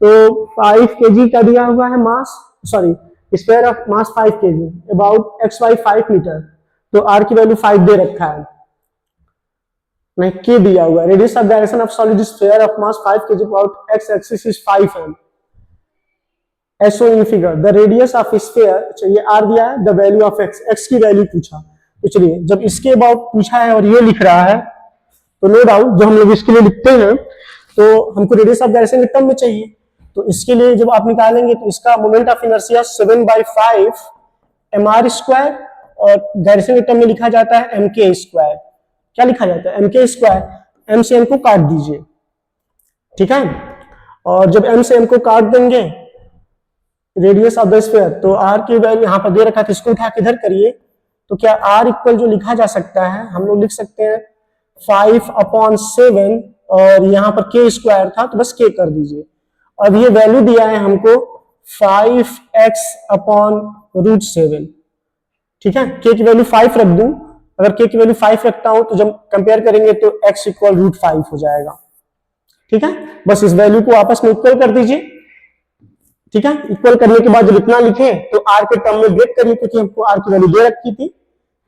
A: तो 5 kg का दिया हुआ है mass, sorry square of mass 5 kg, about x y 5 metre, तो r की वैल्यू 5 दे रखा है, नहीं k दिया हुआ है। Radius of gyration of solid sphere of mass 5 kg about x axis is 5 m, as shown in figure the radius of sphere, ये r दिया है, the value of x की वैल्यू पूछा, तो चलिए जब इसके अबाउट पूछा है और ये लिख रहा है तो नो डाउट जो हम लोग इसके लिए लिखते हैं तो हमको रेडियस ऑफ गायरेशन के टर्म में चाहिए, तो इसके लिए जब आप निकालेंगे तो इसका moment of inertia 7/5 mr square, और गायरेशन के टर्म में लिखा जाता है mk स्क्वायर। क्या लिखा जाता है, mk स्क्वायर, m से m को काट दीजिए। ठीक है, और जब m से m को काट देंगे रेडियस ऑफ द स्फीयर, तो r की वैल्यू यहाँ पर दे रखा है, इसको उठा के इधर करिए, तो क्या r इक्वल जो लिखा जा सकता है, हम लोग लिख सकते हैं 5/7, और यहाँ पर k स्क्वायर था तो बस k कर दीजिए। अब ये वैल्यू दिया है हमको 5x/√7। ठीक है, k की वैल्यू 5 रख दूं, अगर k की वैल्यू 5 रखता हूं तो जब कंपेयर करेंगे तो x इक्वल √5 हो जाएगा। ठीक है, बस इस वैल्यू को आपस में इक्वल कर दीजिए। ठीक है, इक्वल करने के बाद जब इतना लिखे तो r के टर्म में ब्रेक करिए, क्योंकि हमको r की वैल्यू दे रखी थी।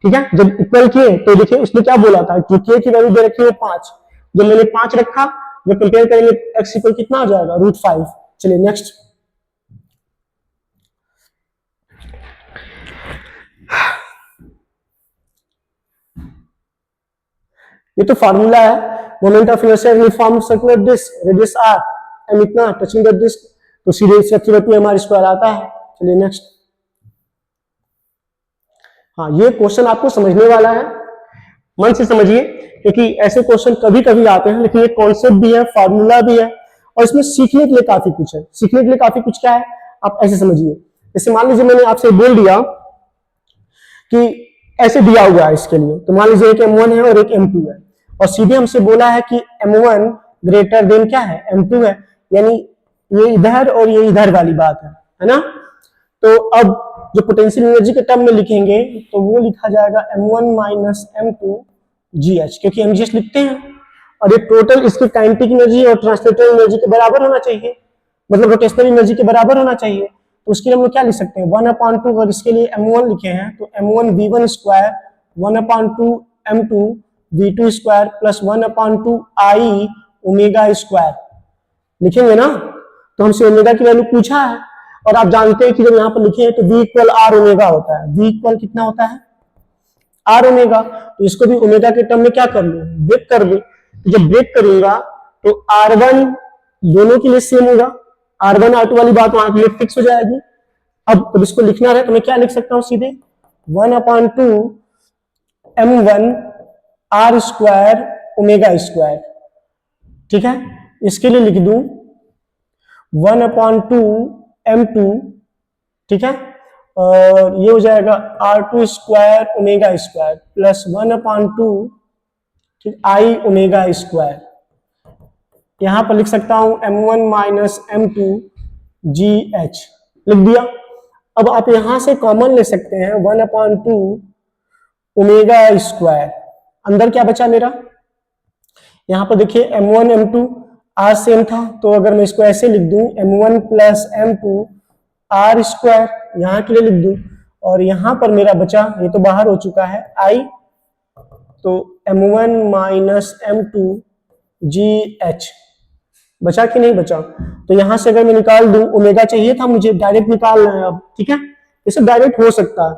A: ठीक है, जब इक्वल किए तो देखिए उसने क्या बोला था, जो k की वैल्यू दे रखी है 5, जब मैंने 5 रखा, जब कंपेयर करेंगे x इक्वल कितना आ जाएगा, √5। चलिए नेक्स्ट। ये तो फार्मूला है, moment of inertia uniform circular disc, radius r, m इतना टचिंग द डिस्क, तो सीधे इसका 2mr स्क्वायर आता है। चलिए नेक्स्ट। हाँ ये क्वेश्चन आपको समझने वाला है, मन से समझिए, क्योंकि ऐसे क्वेश्चन कभी कभी आते हैं, लेकिन ये कॉन्सेप्ट भी है, फार्मूला भी है, और इसमें सीखने के लिए काफी कुछ है। सीखने के लिए काफी कुछ क्या है, आप ऐसे समझिए, जैसे मान लीजिए मैंने आपसे बोल दिया कि ऐसे दिया हुआ है इसके लिए, तो मान लीजिए एक m1 है और एक m2 है, और सीधे हमसे बोला है कि m1 ग्रेटर देन क्या है, m2 है, यानी ये इधर और ये इधर वाली बात है ना। तो अब जो पोटेंशियल एनर्जी के टर्म में लिखेंगे तो वो लिखा जाएगा m1 माइनस m2 gh, क्योंकि mgh लिखते हैं, और ये टोटल इसकी काइनेटिक एनर्जी और ट्रांसलेटरी एनर्जी के बराबर होना चाहिए, मतलब रोटेशनल एनर्जी के बराबर होना चाहिए। तो उसके लिए हम लोग क्या लिख सकते हैं, 1/2, और इसके लिए m1 लिखे हैं तो m1 v1 square 1/2 m2 v2 square plus 1/2 i omega square लिखेंगे ना। तो हमसे ओमेगा की वैल्यू पूछा है, और आप जानते हैं कि जब यहाँ पर लिखे हैं तो v इक्वल r ओमेगा होता है, v इक्वल कितना होता है, r ओमेगा, तो इसको भी ओमेगा के टर्म में क्या कर लूं, ब्रेक कर दूं। तो जब ब्रेक करूंगा तो r1 दोनों के लिए सेम होगा, R1 R2 वाली बात वहां के लिए फिक्स हो जाएगी। अब इसको लिखना है तो मैं क्या लिख सकता हूं सीधे 1/2 m1 r square omega square. ठीक है, इसके लिए लिख दूं 1/2 m2, ठीक है, और ये हो जाएगा R2 square omega square plus 1/2 आई ओमेगा स्क्वायर। यहां पर लिख सकता हूं m1 माइनस m2 GH लिख दिया। अब आप यहां से कॉमन ले सकते हैं 1/2 ओमेगा स्क्वायर। अंदर क्या बचा मेरा, यहां पर देखिए m1 m2 r सेम था, तो अगर मैं इसको ऐसे लिख दूं m1 plus m2 r square, यहां के लिए लिख दूं, और यहां पर मेरा बचा, ये तो बाहर हो चुका है i, तो m1 माइनस m2 GH बचा कि नहीं बचा। तो यहां से अगर मैं निकाल दूं, ओमेगा चाहिए था मुझे, डायरेक्ट निकालना है अब, ठीक है, ये सब डायरेक्ट हो सकता है।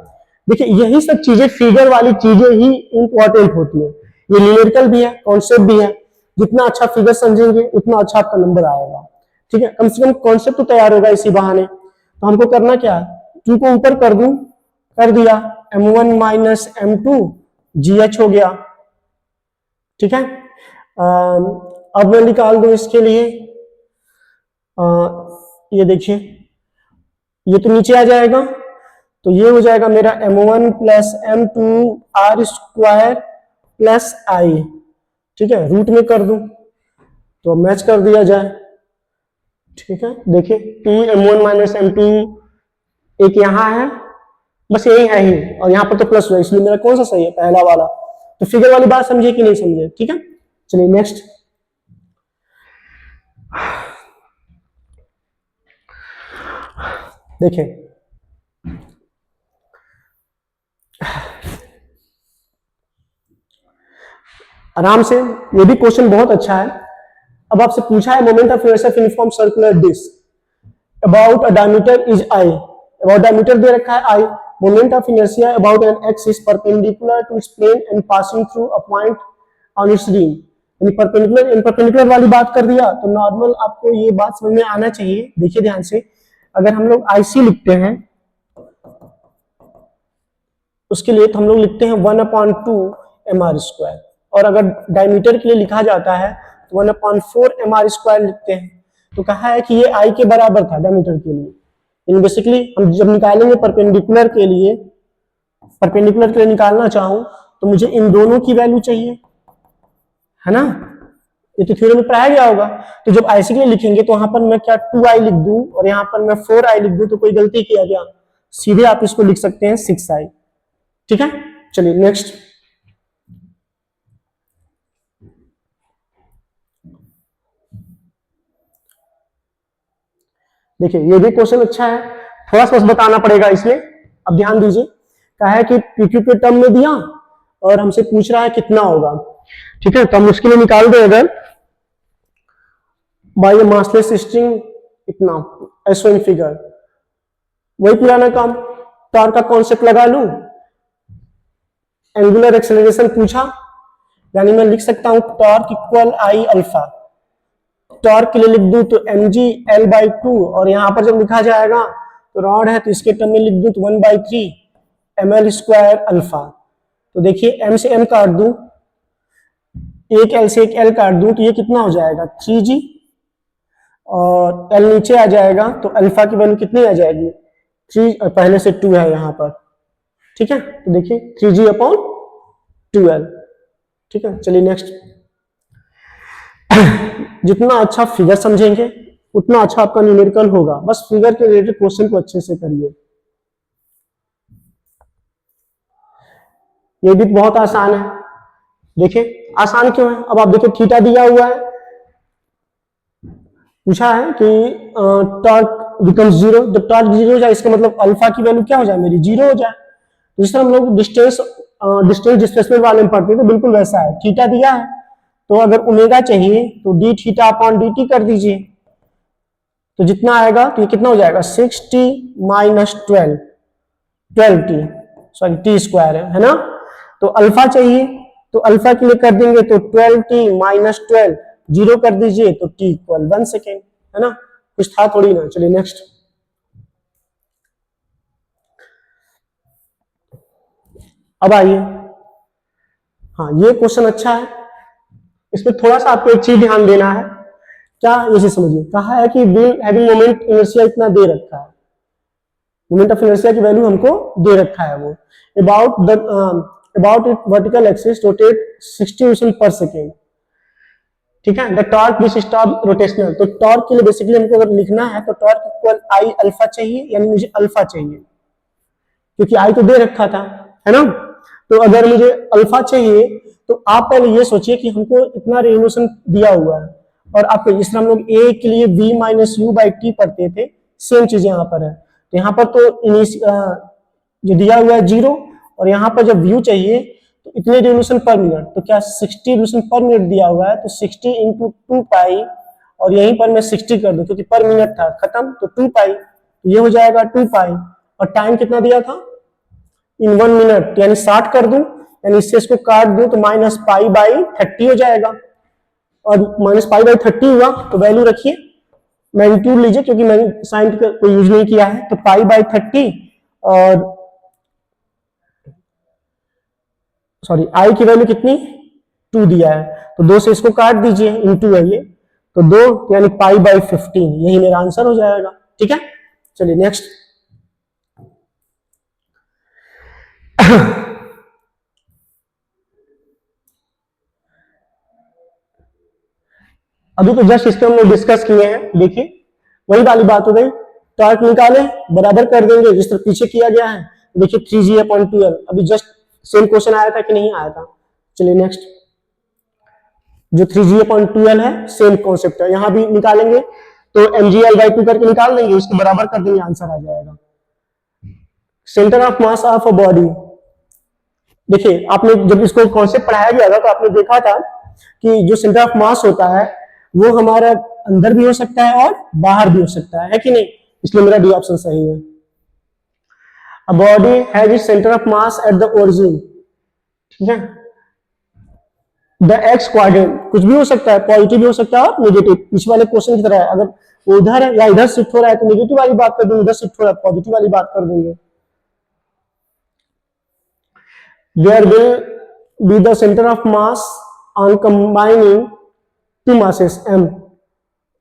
A: देखिए यही सब चीजें, फिगर वाली चीजें ही इंपॉर्टेंट होती है। ये न्यूमेरिकल भी है, कॉन्सेप्ट भी है, जितना अच्छा फिगर समझेंगे उतना अच्छा आपका नंबर आएगा। ठीक है, कम से कम कॉन्सेप्ट तो तैयार होगा इसी बहाने। तो हमको करना क्या है, 2 को ऊपर कर दूं, कर दिया, m1 माइनस m2 GH हो गया। ठीक है, अब मैं निकाल दूं इसके लिए, ये देखिए ये तो नीचे आ जाएगा, तो ये हो जाएगा मेरा m1 plus m2 r square plus i। ठीक है, रूट में कर दूं तो मैच कर दिया जाए। ठीक है, देखिए 2m1 माइनस m2 एक यहां है, बस यही है ही, और यहां पर तो प्लस हुआ, इसलिए मेरा कौन सा सही है, पहला वाला। तो फिगर वाली बात समझे कि नहीं समझे। ठीक है, चलिए नेक्स्ट। देखिए आराम से, ये भी क्वेश्चन बहुत अच्छा है। अब आपसे पूछा है moment of inertia of uniform circular disc about a diameter is I, about diameter दे रखा है I, moment of inertia about an axis perpendicular to its plane and passing through a point on its rim. यानी perpendicular वाली बात कर दिया, तो normal आपको ये बात समझ में आना चाहिए। देखिए ध्यान से, अगर हम लोग आईसी लिखते हैं उसके लिए तो हम लोग लिखते हैं 1/2 mr स्क्वायर, और अगर डायमीटर के लिए लिखा जाता है तो 1/4 mr स्क्वायर लिखते हैं। तो कहा है कि ये आई के बराबर था डायमीटर के लिए। इन बेसिकली हम जब निकालेंगे परपेंडिकुलर के लिए, परपेंडिकुलर के लिए निकालना चाहूं तो मुझे इन दोनों की वैल्यू चाहिए, है ना, ये तो थ्योरी में पढ़ाया गया होगा। तो जब आईसी के लिए लिखेंगे तो वहां पर मैं क्या 2i लिख दूं और यहां पर मैं 4i लिख दूं, तो कोई गलती किया गया, सीधे आप इसको लिख सकते हैं 6i। ठीक है, चलिए नेक्स्ट। देखिए ये भी क्वेश्चन अच्छा है, थोड़ा सा बताना पड़ेगा इसमें, अब ध्यान दीजिए। कहा है कि पीक्यू के टर्म में दिया और हमसे पूछ रहा है कितना होगा। ठीक है, तो हम उसके लिए निकाल दे, अगर बाय मासलेस स्ट्रिंग इतना ऐसो इन फिगर, वही पुराना काम, टॉर्क का कॉन्सेप्ट लगा लूं, एंगुलर एक्सेलरेशन पूछा, यानी मैं लिख सकता हूं टॉर्क इक्वल आई अल्फा। टॉर्क के लिए लिख दूं तो mg L/2, और यहां पर जब लिखा जाएगा तो रॉड है तो इसके टर्म में लिख दूं तो 1/3 ml स्क्वायर अल्फा। तो देखिए m से m काट दूं, एक l से एक l काट दूं, तो ये कितना हो जाएगा 3g, और l नीचे आ जाएगा तो अल्फा की वैल्यू कितनी आ जाएगी 3, और पहले से 2 है यहां पर। ठीक है, तो देखिए 3g/2l। ठीक है, चलिए नेक्स्ट। जितना अच्छा फिगर समझेंगे उतना अच्छा आपका न्यूमेरिकल होगा। बस फिगर के रिलेटेड क्वेश्चन को अच्छे से करिए। ये भी बहुत आसान है। देखिए आसान क्यों है, अब आप देखिए थीटा दिया हुआ है, पूछा है कि टॉर्क बिकम्स जीरो, जब टॉर्क जीरो हो जाए इसका मतलब अल्फा की वैल्यू क्या हो जाए मेरी, जीरो हो जाए। तो जिस तरह हम लोग डिस्टेंस डिस्प्लेसमेंट वाले में पढ़ते हैं तो बिल्कुल वैसा है। थीटा दिया है तो अगर ओमेगा चाहिए तो D theta upon D T कर दीजिए, तो जितना आएगा तो ये कितना हो जाएगा 6t minus 12t, sorry T square है ना। तो अल्फा चाहिए तो अल्फा के लिए कर देंगे तो 12t माइनस 12, जीरो कर दीजिए तो t इक्वल 1 सेकेंड, है ना, कुछ था थोड़ी ना। चलिए नेक्स्ट। अब आइए, हाँ ये क्वेश्चन अच्छा है, इसमें थोड़ा सा आपको एक चीज ध्यान देना है। क्या, ये चीज समझिए, कहा है कि व्हील हैविंग मोमेंट इनर्शिया इतना दे रखा है, मोमेंट ऑफ इनर्शिया की वैल्यू हमको दे रखा है वो, about it vertical axis rotate 60 Newton पर सेकेंड, ठीक है। The torque which stop rotational, तो टॉर्क के लिए बेसिकली हमको अगर लिखना है तो टॉर्क इक्वल आई अल्फा चाहिए, यानी मुझे अल्फा चाहिए क्योंकि आई तो दे रखा था, है ना। तो अगर मुझे अल्फा चाहिए तो आप पहले ये सोचिए कि हमको इतना रेवोल्यूशन दिया हुआ है, और आपको जिस तरह हम लोग ए के लिए v minus you by T पढ़ते थे, सेम चीज यहाँ पर है। तो यहाँ पर तो जो दिया हुआ है 0, और यहाँ पर जब व्यू चाहिए तो इतने रिवोल्यूशन पर मिनट, तो क्या 60 रिवोल्यूशन पर मिनट दिया हुआ है, तो 60 इंटू 2 पाई, और यहीं पर मैं 60 कर दूं क्योंकि पर मिनट था, खत्म, तो 2 पाई, तो ये हो जाएगा 2 पाई, और टाइम कितना दिया था इन 1 मिनट, यानी 60 कर दूं, यानी इससे इसको काट दूं तो माइनस पाई बाई 30 हो जाएगा, और माइनस पाई बाई 30 हुआ तो वैल्यू रखिए, मैग्नीट्यूड लीजिए क्योंकि मैंने साइन को यूज नहीं किया है, तो पाई बाई 30, और सॉरी आई की वैल्यू कितनी 2 दिया है, तो 2 से इसको काट दीजिए, इनटू है ये, तो 2 यानी पाई बाई 15, यही मेरा आंसर हो जाएगा, ठीक है। चलिए नेक्स्ट। अभी तो जस्ट इसको हम लोग डिस्कस किए हैं, देखिए वही वाली बात हो गई, टॉर्क निकाले बराबर कर देंगे जिस तरह पीछे किया गया है, देखिए 3g/12, अभी जस्ट सेम क्वेश्चन आया था कि नहीं आया था। चलिए नेक्स्ट, जो 3g/12 है सेम कॉन्सेप्ट है, यहां भी निकालेंगे तो mgl/2 करके निकाल देंगे, उसको बराबर कर देंगे, आंसर आ जाएगा। Centre of mass of a body, देखिए आपने जब इसको कॉन्सेप्ट पढ़ाया गया था तो आपने देखा था कि जो सेंटर ऑफ मास होता है वो हमारा अंदर भी हो सकता है और बाहर भी हो सकता है कि नहीं, इसलिए मेरा डी ऑप्शन सही है। A body has its center of mass at the origin, ठीक है। द एक्स क्वाड्रेंट, कुछ भी हो सकता है, पॉजिटिव भी हो सकता है और नेगेटिव, पिछले वाले क्वेश्चन की तरह है, अगर वो उधर है या इधर शिफ्ट हो रहा है तो नेगेटिव वाली बात कर देंगे, इधर शिफ्ट हो रहा है पॉजिटिव वाली बात कर देंगे। There will be the center of mass on combining two masses m,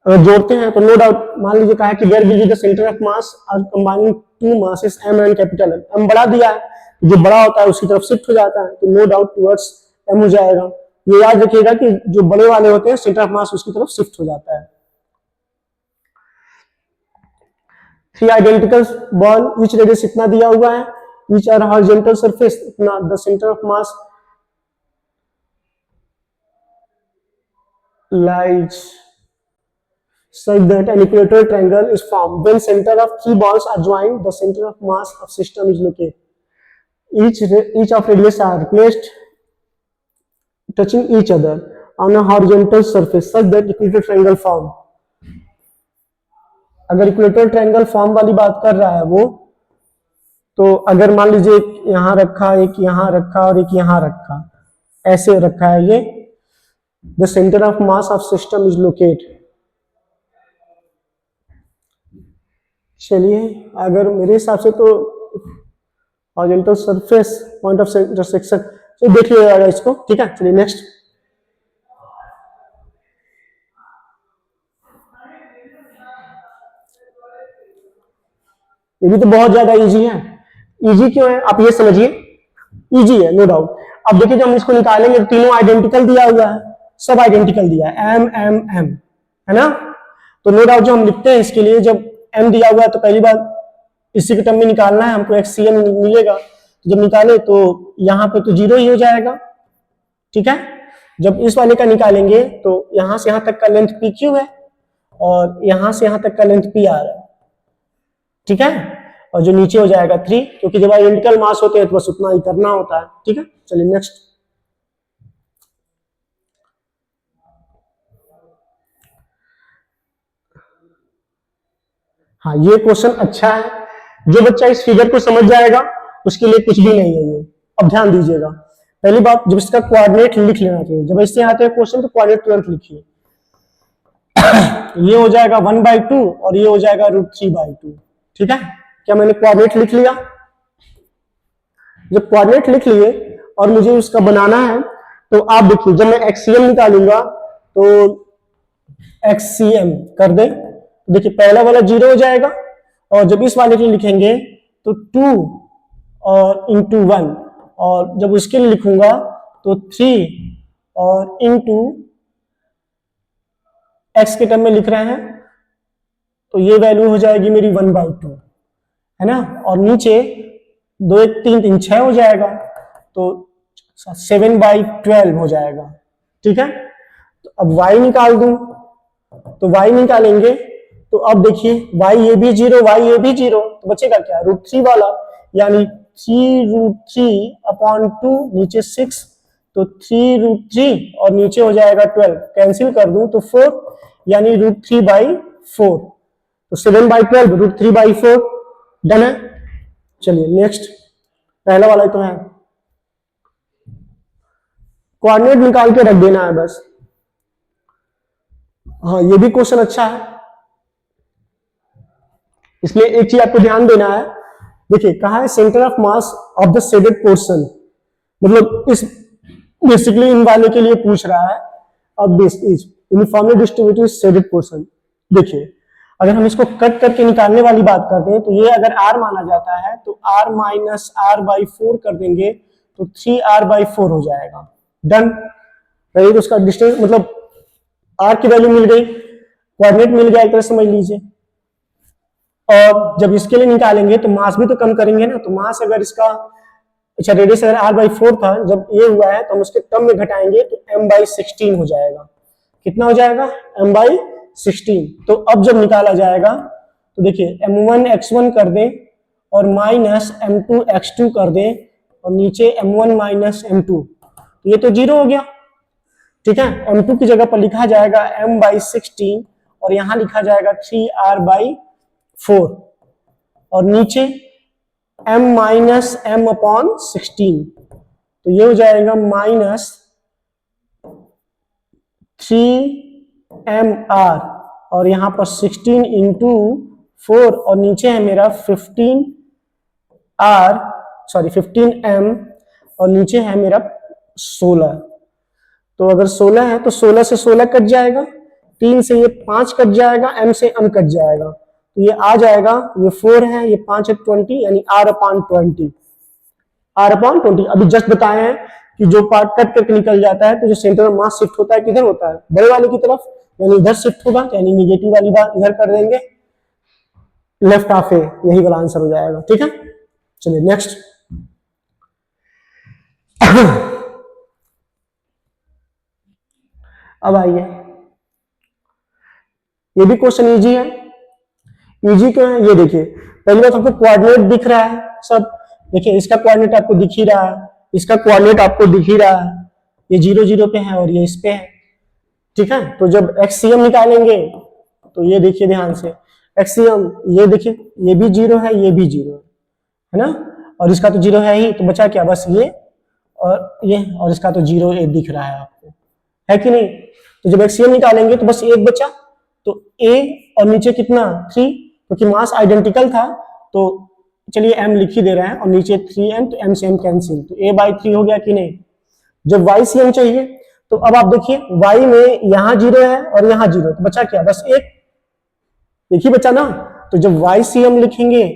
A: अगर जोड़ते हैं तो नो डाउट, मान लीजिए कहा है कि where will be the centre of mass on combining two masses m and capital M, m बड़ा दिया है, जो बड़ा होता है उसकी तरफ शिफ्ट हो जाता है, तो नो डाउट टुवर्ड्स m हो जाएगा। ये याद रखिएगा कि जो बड़े वाले होते हैं सेंटर ऑफ मास उसकी तरफ शिफ्ट हो जाता है। 3 आइडेंटिकल बॉल विच रेडियस इतना दिया हुआ है, विच आर हॉरिजॉन्टल सरफेस इतना, the centre of mass lies such that an equilateral triangle is formed when center of 3 balls are joined, the center of mass of system is located, each of radius are placed touching each other on a horizontal surface such that equilateral triangle form। अगर equilateral triangle form वाली बात कर रहा है वो, तो अगर मान लीजिए एक यहां रखा, एक यहां रखा और एक यहां रखा, ऐसे रखा है ये, the centre of mass of system is located. चलिए अगर मेरे हिसाब से तो horizontal surface point of intersection, तो देख लिया इसको, ठीक है। चलिए नेक्स्ट। ये भी तो बहुत ज्यादा इजी है। इजी क्यों है आप ये समझिए, इजी है नो डाउट। अब देखिए जब हम इसको निकालेंगे तो तीनों आइडेंटिकल दिया हुआ है, सब आइडेंटिकल दिया है, एम एम एम, है ना। तो नो डाउट जो हम लिखते हैं इसके लिए, जब एम दिया हुआ है तो पहली बार इसी के टर्म में निकालना है हमको, एक्ससीएम मिलेगा, तो जब निकाले तो यहाँ पे तो 0 ही हो जाएगा, ठीक है। जब इस वाले का निकालेंगे तो यहां से यहां तक का लेंथ पी क्यू है और यहां से यहां तक का लेंथ पी आर है, ठीक है। और जो नीचे हो जाएगा 3, क्योंकि जब आइडेंटिकल मास होते हैं तो बस उतना ही करना होता है, ठीक है। चलिए नेक्स्ट। हाँ ये क्वेश्चन अच्छा है, जो बच्चा इस फिगर को समझ जाएगा उसके लिए कुछ भी नहीं है ये। अब ध्यान दीजिएगा, पहली बात जब इसका कोऑर्डिनेट लिख लेना चाहिए, जब इससे आते हैं क्वेश्चन तो कोऑर्डिनेट तुरंत लिखिए। ये हो जाएगा 1/2 और ये हो जाएगा √3/2। ठीक है, क्या मैंने कोऑर्डिनेट लिख लिया? जब कोऑर्डिनेट लिख लिए और मुझे उसका बनाना है, तो आप देखिए जब मैं एक्सीएम निकालूंगा तो एक्सीएम कर दे, देखिए पहला वाला 0 हो जाएगा, और जब इस वाले के लिए लिखेंगे तो 2 और इंटू 1, और जब उसके लिए लिखूंगा तो 3 और इंटू एक्स के टर्म में लिख रहे हैं, तो ये वैल्यू हो जाएगी मेरी 1/2, है ना। और नीचे 2 1 3 3 6 हो जाएगा, तो 7/12 हो जाएगा। ठीक है, तो अब y निकाल दूं, तो y निकालेंगे तो अब देखिए y ये भी 0, y ये भी 0, तो बचेगा क्या? √3 वाला, यानी 3√3/2, नीचे 6, तो 3√3 और नीचे हो जाएगा 12, कैंसिल कर दूं तो 4, यानी √3/4, तो 7/12 √3/4 डन है। चलिए नेक्स्ट, पहला वाला तो है, कोऑर्डिनेट निकाल के रख देना है बस। हाँ, ये भी क्वेश्चन अच्छा है, इसमें एक चीज आपको ध्यान देना है। देखिए कहा है centre of mass of the shaded portion, मतलब इस बेसिकली इन वाले के लिए पूछ रहा है, अब this is uniformly distributed shaded portion. देखिए अगर हम इसको कट करके निकालने वाली बात करते हैं, तो ये अगर r माना जाता है तो r माइनस r/4 कर देंगे तो 3r/4 हो जाएगा। डन, तो उसका डिस्टेंस मतलब r की वैल्यू मिल गई, कोऑर्डिनेट मिल गया एक तरह समझ लीजिए। और जब इसके लिए निकालेंगे तो मास भी तो कम करेंगे ना, तो मास अगर इसका, अच्छा रेडियस अगर r/4 था, जब ये हुआ है तो हम उसके टर्म में घटाएंगे तो m/16 हो जाएगा। कितना हो जाएगा? m/16। तो अब जब निकाला जाएगा तो देखिए m1x1 कर दें और माइनस m2x2 कर दें, और नीचे m1 माइनस m2, तो ये तो 0 हो गया। ठीक है, m2 की जगह पर लिखा जाएगा m/16 और यहां लिखा जाएगा 3r/4, और नीचे m माइनस m/16, तो ये हो जाएगा माइनस 3mr, और यहां पर 16 इंटू 4, और नीचे है मेरा 15m, और नीचे है मेरा 16। तो अगर 16 है तो 16 से 16 कट जाएगा, 3 से ये 5 कट जाएगा, m से m कट जाएगा, तो ये आ जाएगा, ये 4 है, ये 5 है 20, यानी r/20। r/20 अभी जस्ट बताए हैं कि जो पार्ट कट करके निकल जाता है तो जो सेंटर ऑफ मास शिफ्ट होता है किधर होता है? बड़े वाले की तरफ, यानी इधर शिफ्ट होगा, यानी निगेटिव वाली बात इधर कर देंगे, लेफ्ट हाफ है, यही वाला आंसर हो जाएगा। ठीक है, चलिए नेक्स्ट। अब आइए, ये भी क्वेश्चन इजी है। इजी क्यों है? ये देखिए, पहली बात आपको कोऑर्डिनेट दिख रहा है सब, देखिए इसका कोऑर्डिनेट आपको दिख ही रहा है, इसका कोऑर्डिनेट आपको दिख ही रहा है, ये 0 0 पे है और ये इस पे है। ठीक है, तो जब एक्सीएम निकालेंगे तो ये देखिए ध्यान से, एक्सीएम ये देखिए, ये भी 0 है, ये भी 0 है ना, और इसका तो 0 है ही, तो बचा क्या? बस ये और ये, और इसका तो 0 ए दिख रहा है आपको, है कि नहीं? तो जब एक्सीएम निकालेंगे तो बस एक बचा, तो a और नीचे कितना 3, क्योंकि मास आइडेंटिकल था, तो चलिए m लिख ही दे रहे हैं, और नीचे 3m, तो m से m कैंसिल, तो a/3 हो गया कि नहीं। जब y से m चाहिए, तो अब आप देखिए y में यहाँ 0 है और यहाँ 0, तो बचा क्या? बस एक ही बचा ना। तो जब y से m लिखेंगे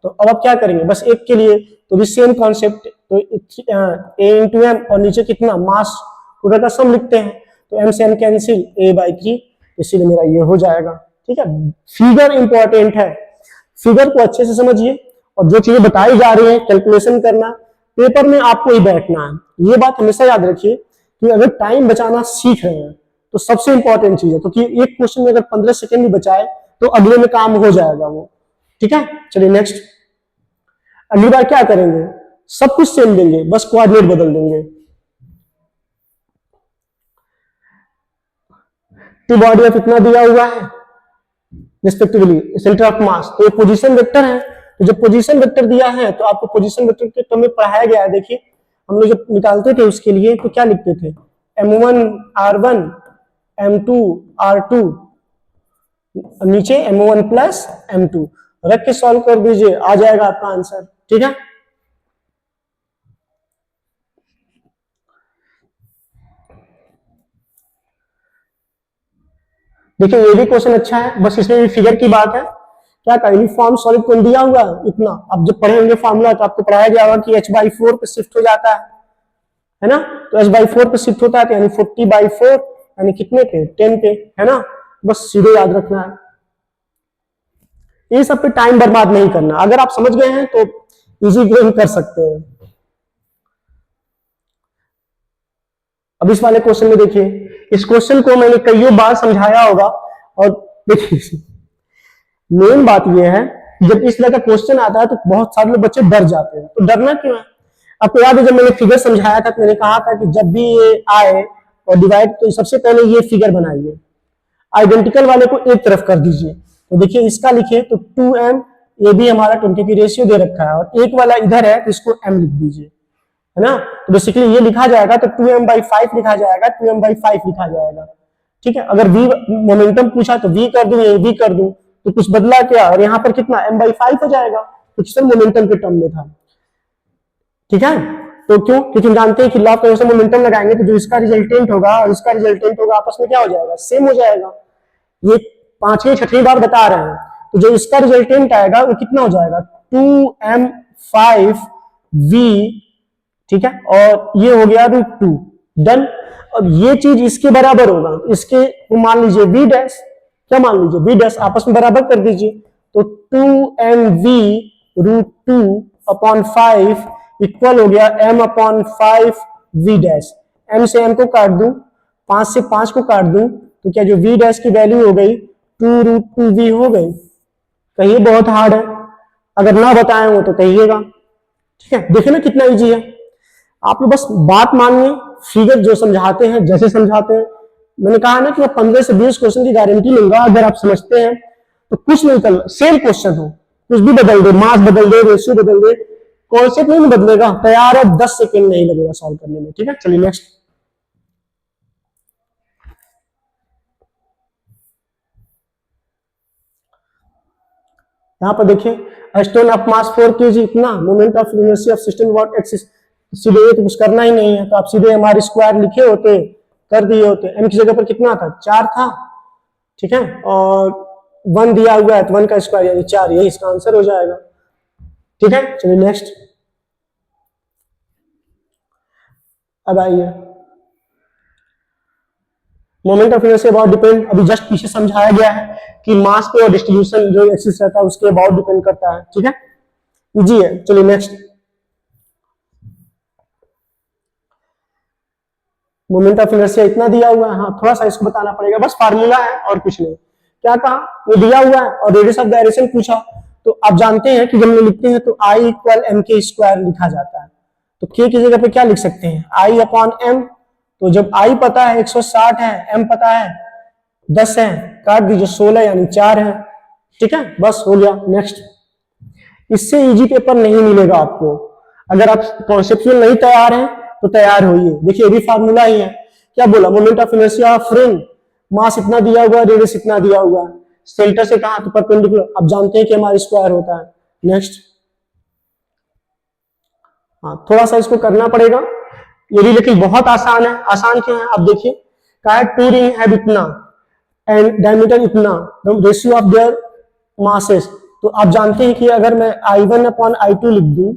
A: तो अब आप क्या करेंगे? बस एक के लिए तो भी सेम कॉन्सेप्ट, तो a इंटू m, और नीचे कितना मास पूरा का सम लिखते हैं, तो m से m कैंसिल, a/3, इसीलिए मेरा ये हो जाएगा। ठीक है, फिगर इंपॉर्टेंट है, फिगर को अच्छे से समझिए, और जो चीजें बताई जा रही है कैलकुलेशन करना, पेपर में आपको ही बैठना है। ये बात हमेशा याद रखिए कि अगर टाइम बचाना सीख रहे हैं तो सबसे इंपॉर्टेंट चीज है, क्योंकि एक क्वेश्चन में अगर 15 सेकंड भी बचाए तो अगले में काम हो जाएगा वो। ठीक है, चलिए नेक्स्ट। अगली बार क्या करेंगे? सब कुछ सेम देंगे, बस कोऑर्डिनेट बदल देंगे। टी बॉडी ऑफ इतना दिया हुआ है रिस्पेक्टिवली सेंटर ऑफ मास, तो ये पोजीशन वेक्टर है, तो जब पोजीशन वेक्टर दिया है तो आपको पोजीशन वेक्टर के टर्म में पढ़ाया गया है। देखिए हम लोग जब निकालते थे उसके लिए तो क्या लिखते थे? m1 r1 m2 r2 नीचे M1 प्लस M2 रख के सॉल्व कर दीजिए, आ जाएगा आपका आंसर। ठीक है, देखिए ये भी क्वेश्चन अच्छा है, बस इसमें भी फिगर की बात है। क्या का यूनिफॉर्म सॉलिड कौन दिया हुआ है इतना, अब जब पढ़ेंगे फॉर्मूला तो आपको पढ़ाया गया होगा कि H/4 पे शिफ्ट हो जाता है ना, तो H/4 पे शिफ्ट होता है तो यानी 40/4 यानी कितने पे, 10 पे, है ना, बस सीधे याद रखना है, ये सब पे टाइम बर्बाद नहीं करना। अगर आप समझ गए हैं तो इजी गेम कर सकते हैं। अब इस वाले क्वेश्चन में देखिए, इस क्वेश्चन को मैंने कई बार समझाया होगा, और देखिए मेन बात यह है जब इस तरह का क्वेश्चन आता है तो बहुत सारे लोग बच्चे डर जाते हैं। तो डरना क्यों है, आपको याद है जब मैंने फिगर समझाया था तो मैंने कहा था कि जब भी ये आए और डिवाइड तो सबसे पहले ये फिगर बनाइए, आइडेंटिकल वाले को एक तरफ कर दीजिए। तो देखिए इसका लिखिए तो 2m, ये भी हमारा 20 की रेशियो दे रखा है, और एक वाला इधर है तो इसको m लिख दीजिए, है ना। तो बेसिकली ये लिखा जाएगा तो 2m/5 लिखा जाएगा, 2m/5 लिखा जाएगा। ठीक है, अगर v मोमेंटम पूछा तो v कर दूं, ये v कर दूं, तो कुछ बदला क्या, और यहाँ पर कितना m/5 हो जाएगा, तो सर मोमेंटम के टर्म में था। ठीक है, तो क्यों, क्योंकि हम जानते हैं कि लॉ ऑफ मोशन मोमेंटम लगाएंगे तो जो इसका रिजल्टेंट होगा और इसका रिजल्टेंट होगा आपस में क्या हो जाएगा, सेम हो जाएगा। ये 5वीं 6वीं बार बता रहे हैं, तो जो इसका रिजल्टेंट आएगा वो कितना हो जाएगा 2m5v, ठीक है, और ये हो गया √2, डन। अब ये चीज इसके बराबर होगा, इसके मान लीजिए v डैश, क्या मान लीजिए v डैश, आपस में बराबर कर दीजिए, तो 2mv√2/5 इक्वल हो गया m/5v डैश। m से m को काट दूं, 5 से 5 को काट दूं, तो क्या जो v डैश की वैल्यू हो गई 2√2v हो गई। कहिए बहुत हार्ड है, अगर ना बताए हो तो कहिएगा। ठीक है, देखिए ना कितना इजी है, आप लोग बस बात मानिए, फिगर जो समझाते हैं जैसे समझाते हैं। मैंने कहा ना कि मैं 15 से 20 क्वेश्चन की गारंटी लूंगा, अगर आप समझते हैं तो कुछ नहीं करना, सेम क्वेश्चन हो, कुछ भी बदल दे, मास बदल दे, रेशियो बदल दे, कॉन्सेप्ट नहीं बदलेगा, तैयार है, 10 सेकेंड नहीं लगेगा सॉल्व करने में। ठीक है, चलिए नेक्स्ट। यहां पर देखिए स्टोन ऑफ मास 4 kg इतना, moment of inertia of system what axis, सीधे ये तो कुछ करना ही नहीं है, तो आप सीधे हमारे स्क्वायर लिखे होते, कर दिए होते। m की जगह पर कितना था, 4 था, ठीक है, और 1 दिया हुआ है तो 1 का स्क्वायर यानी 4, यही इसका आंसर हो जाएगा। ठीक है, चलिए नेक्स्ट। अब आइए moment of inertia about depend, अभी जस्ट पीछे समझाया गया है कि मास पे और डिस्ट्रीब्यूशन जो एक्सिस रहता है उसके अबाउट डिपेंड करता है। ठीक है, इजी है, चलिए नेक्स्ट। मोमेंट ऑफ इनर्शिया इतना दिया हुआ है, हाँ थोड़ा सा इसको बताना पड़ेगा, बस फार्मूला है और कुछ नहीं। क्या कहा, वो दिया हुआ है और रेडियस ऑफ डायरेक्शन पूछा, तो आप जानते हैं कि जब हम लिखते हैं तो I = mk² लिखा जाता है, तो k की जगह पे क्या लिख सकते हैं, I/m। तो जब I पता है 160 है, m पता है 10 है, काट दीजिए 16 यानी 4 है। ठीक है, बस हो गया, नेक्स्ट। इससे इजी पेपर नहीं मिलेगा आपको, अगर आप कॉन्सेप्चुअल नहीं तैयार हैं तो तैयार होइए। देखिए ये भी फार्मूला ही है, क्या बोला, moment of inertia of ring, mass इतना दिया हुआ है, रेडियस इतना दिया हुआ है, सेंटर से कहां तो परपेंडिकुलर, आप जानते हैं कि हमारा स्क्वायर होता है। नेक्स्ट, हाँ थोड़ा सा इसको करना पड़ेगा, ये भी लेकिन बहुत आसान है। आसान क्यों है, आप देखिए, कहा है 2 रिंग है इतना एंड डायमीटर इतना, रेशियो ऑफ देयर मासेस, तो आप जानते हैं कि अगर मैं I1/I2 लिख दूं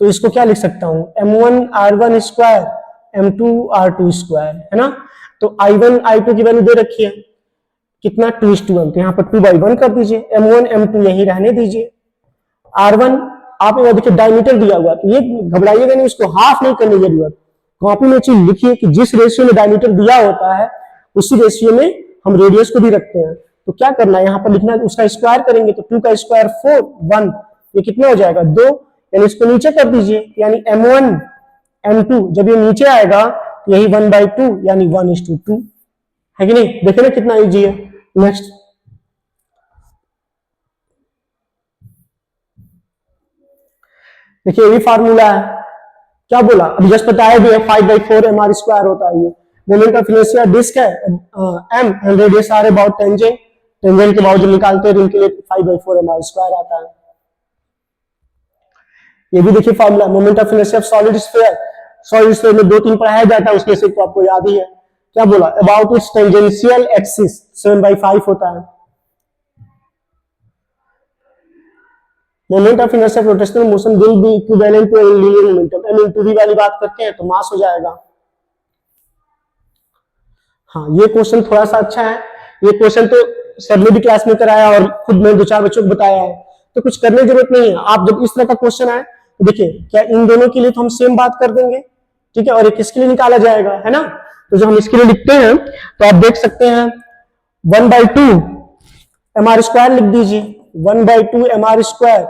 A: तो इसको क्या लिख सकता हूं, m1r1² m2r2², है ना। तो I1 I2 की वैल्यू दे रखी है कितना 2:1, तो यहाँ पर 2/1 कर दीजिए, m1 m2 यही रहने दीजिए। R1 आप देखिए डायमीटर दिया हुआ, तो ये घबराइएगा नहीं, इसको हाफ नहीं करने की जरूरत, कॉपी में चीज लिखिए कि जिस रेशियो में डायमीटर दिया होता है उसी रेशियो में हम रेडियस को भी रखते हैं। तो क्या करना है, यहाँ पर लिखना है, उसका स्क्वायर करेंगे तो 2 का स्क्वायर 4, 1, ये कितना हो जाएगा 2, यानी इसको नीचे कर दीजिए, यानी m1 m2 जब ये नीचे आएगा तो यही 1/2 यानी 1:2 है कि नहीं। देखिए ना कितना इजी है। नेक्स्ट, देखिए ये भी फार्मूला है, क्या बोला, अभी जस्ट बताया भी है 5/4 mr² होता है। ये मोमेंट ऑफ इनर्शिया डिस्क है m and radius r about tangent, tangent के बावजूद निकालते हैं, रिंग के लिए 5/4 mr² आता है। ये भी देखिए formula, moment of inertia of solid sphere. Solid sphere में 2-3 पढ़ाया जाता है, उसमें से तो आपको याद ही है। क्या बोला? अबाउट इट्स टेंजेंशियल एक्सिस 7/5 होता है। Moment of inertia rotational motion will be equivalent to linear momentum. m into v वाली बात करते हैं तो मास हो जाएगा। हाँ, ये क्वेश्चन थोड़ा सा अच्छा है। ये क्वेश्चन तो सर ने भी क्लास में कराया और खुद मैंने 2-4 बच्चों को बताया है, तो कुछ करने की जरूरत नहीं है। आप जब इस तरह का क्वेश्चन आए तो देखिए, क्या इन दोनों के लिए तो हम सेम बात कर देंगे, ठीक है, और एक इसके लिए निकाला जाएगा, है ना। तो जब हम इसके लिए लिखते हैं तो आप देख सकते हैं 1/2 mr² लिख दीजिए, 1/2 mr²।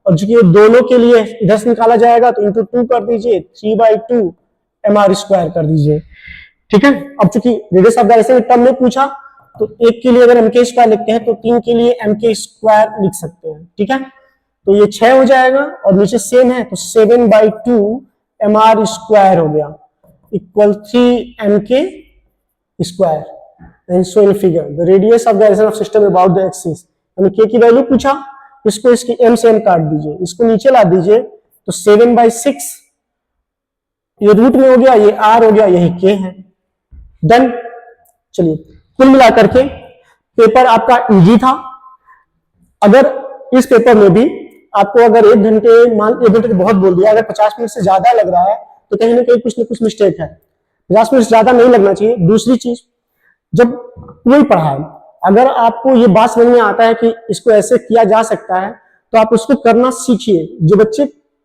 A: और जो दोनों के लिए इधर से निकाला जाएगा तो इंटू 2 कर दीजिए, 3/2 mr² कर दीजिए, ठीक है। अब चूंकि रेडियस ऑफ डायरेक्शन टर्म में पूछा तो एक के लिए अगर mk² लिखते हैं तो 3 के लिए mk² लिख सकते हैं, ठीक है। तो ये 6 हो जाएगा और नीचे सेम है तो 7/2 mr² हो गया, equal 3 mk²। And so in figure the radius of direction of system about the axis. यानी k की वैल्यू पूछा, इसको इसकी m से m काट दीजिए, इसको नीचे ला दीजिए तो 7/6 ये रूट में हो गया, ये r हो गया, यही k है। डन। चलिए, कुल मिलाकर के पेपर आपका इजी था। अगर इस पेपर में भी आपको अगर 1 घंटे, मान 1 घंटे तो बहुत बोल दिया, अगर 50 मिनट से ज्यादा लग रहा है तो कहीं ना कहीं कुछ ना कुछ मिस्टेक है। 50 मिनट से ज्यादा नहीं लगना चाहिए। दूसरी चीज, जब कोई पढ़ाए, अगर आपको ये बात समझ में आता है कि इसको ऐसे किया जा सकता है तो आप उसको करना सीखिए। जो बच्चे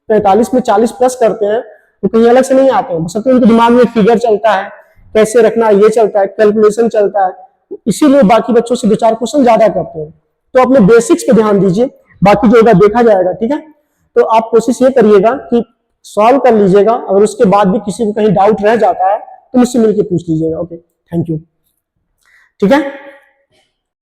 A: 45 में 40 प्लस करते हैं वो कहीं अलग से नहीं आते हैं, सबसे उनके दिमाग में फिगर चलता है, कैसे रखना ये चलता है, कैलकुलेशन चलता है, इसीलिए बाकी बच्चों से 2-4 क्वेश्चन ज्यादा करते हैं। तो अपने बेसिक्स पे ध्यान दीजिए, बाकी जो होगा देखा जाएगा, ठीक है। तो आप कोशिश ये करिएगा कि सॉल्व कर लीजिएगा। अगर उसके बाद भी किसी को कहीं डाउट रह जाता है तो मुझसे मिलकर पूछ लीजिएगा। ओके, थैंक यू, ठीक है।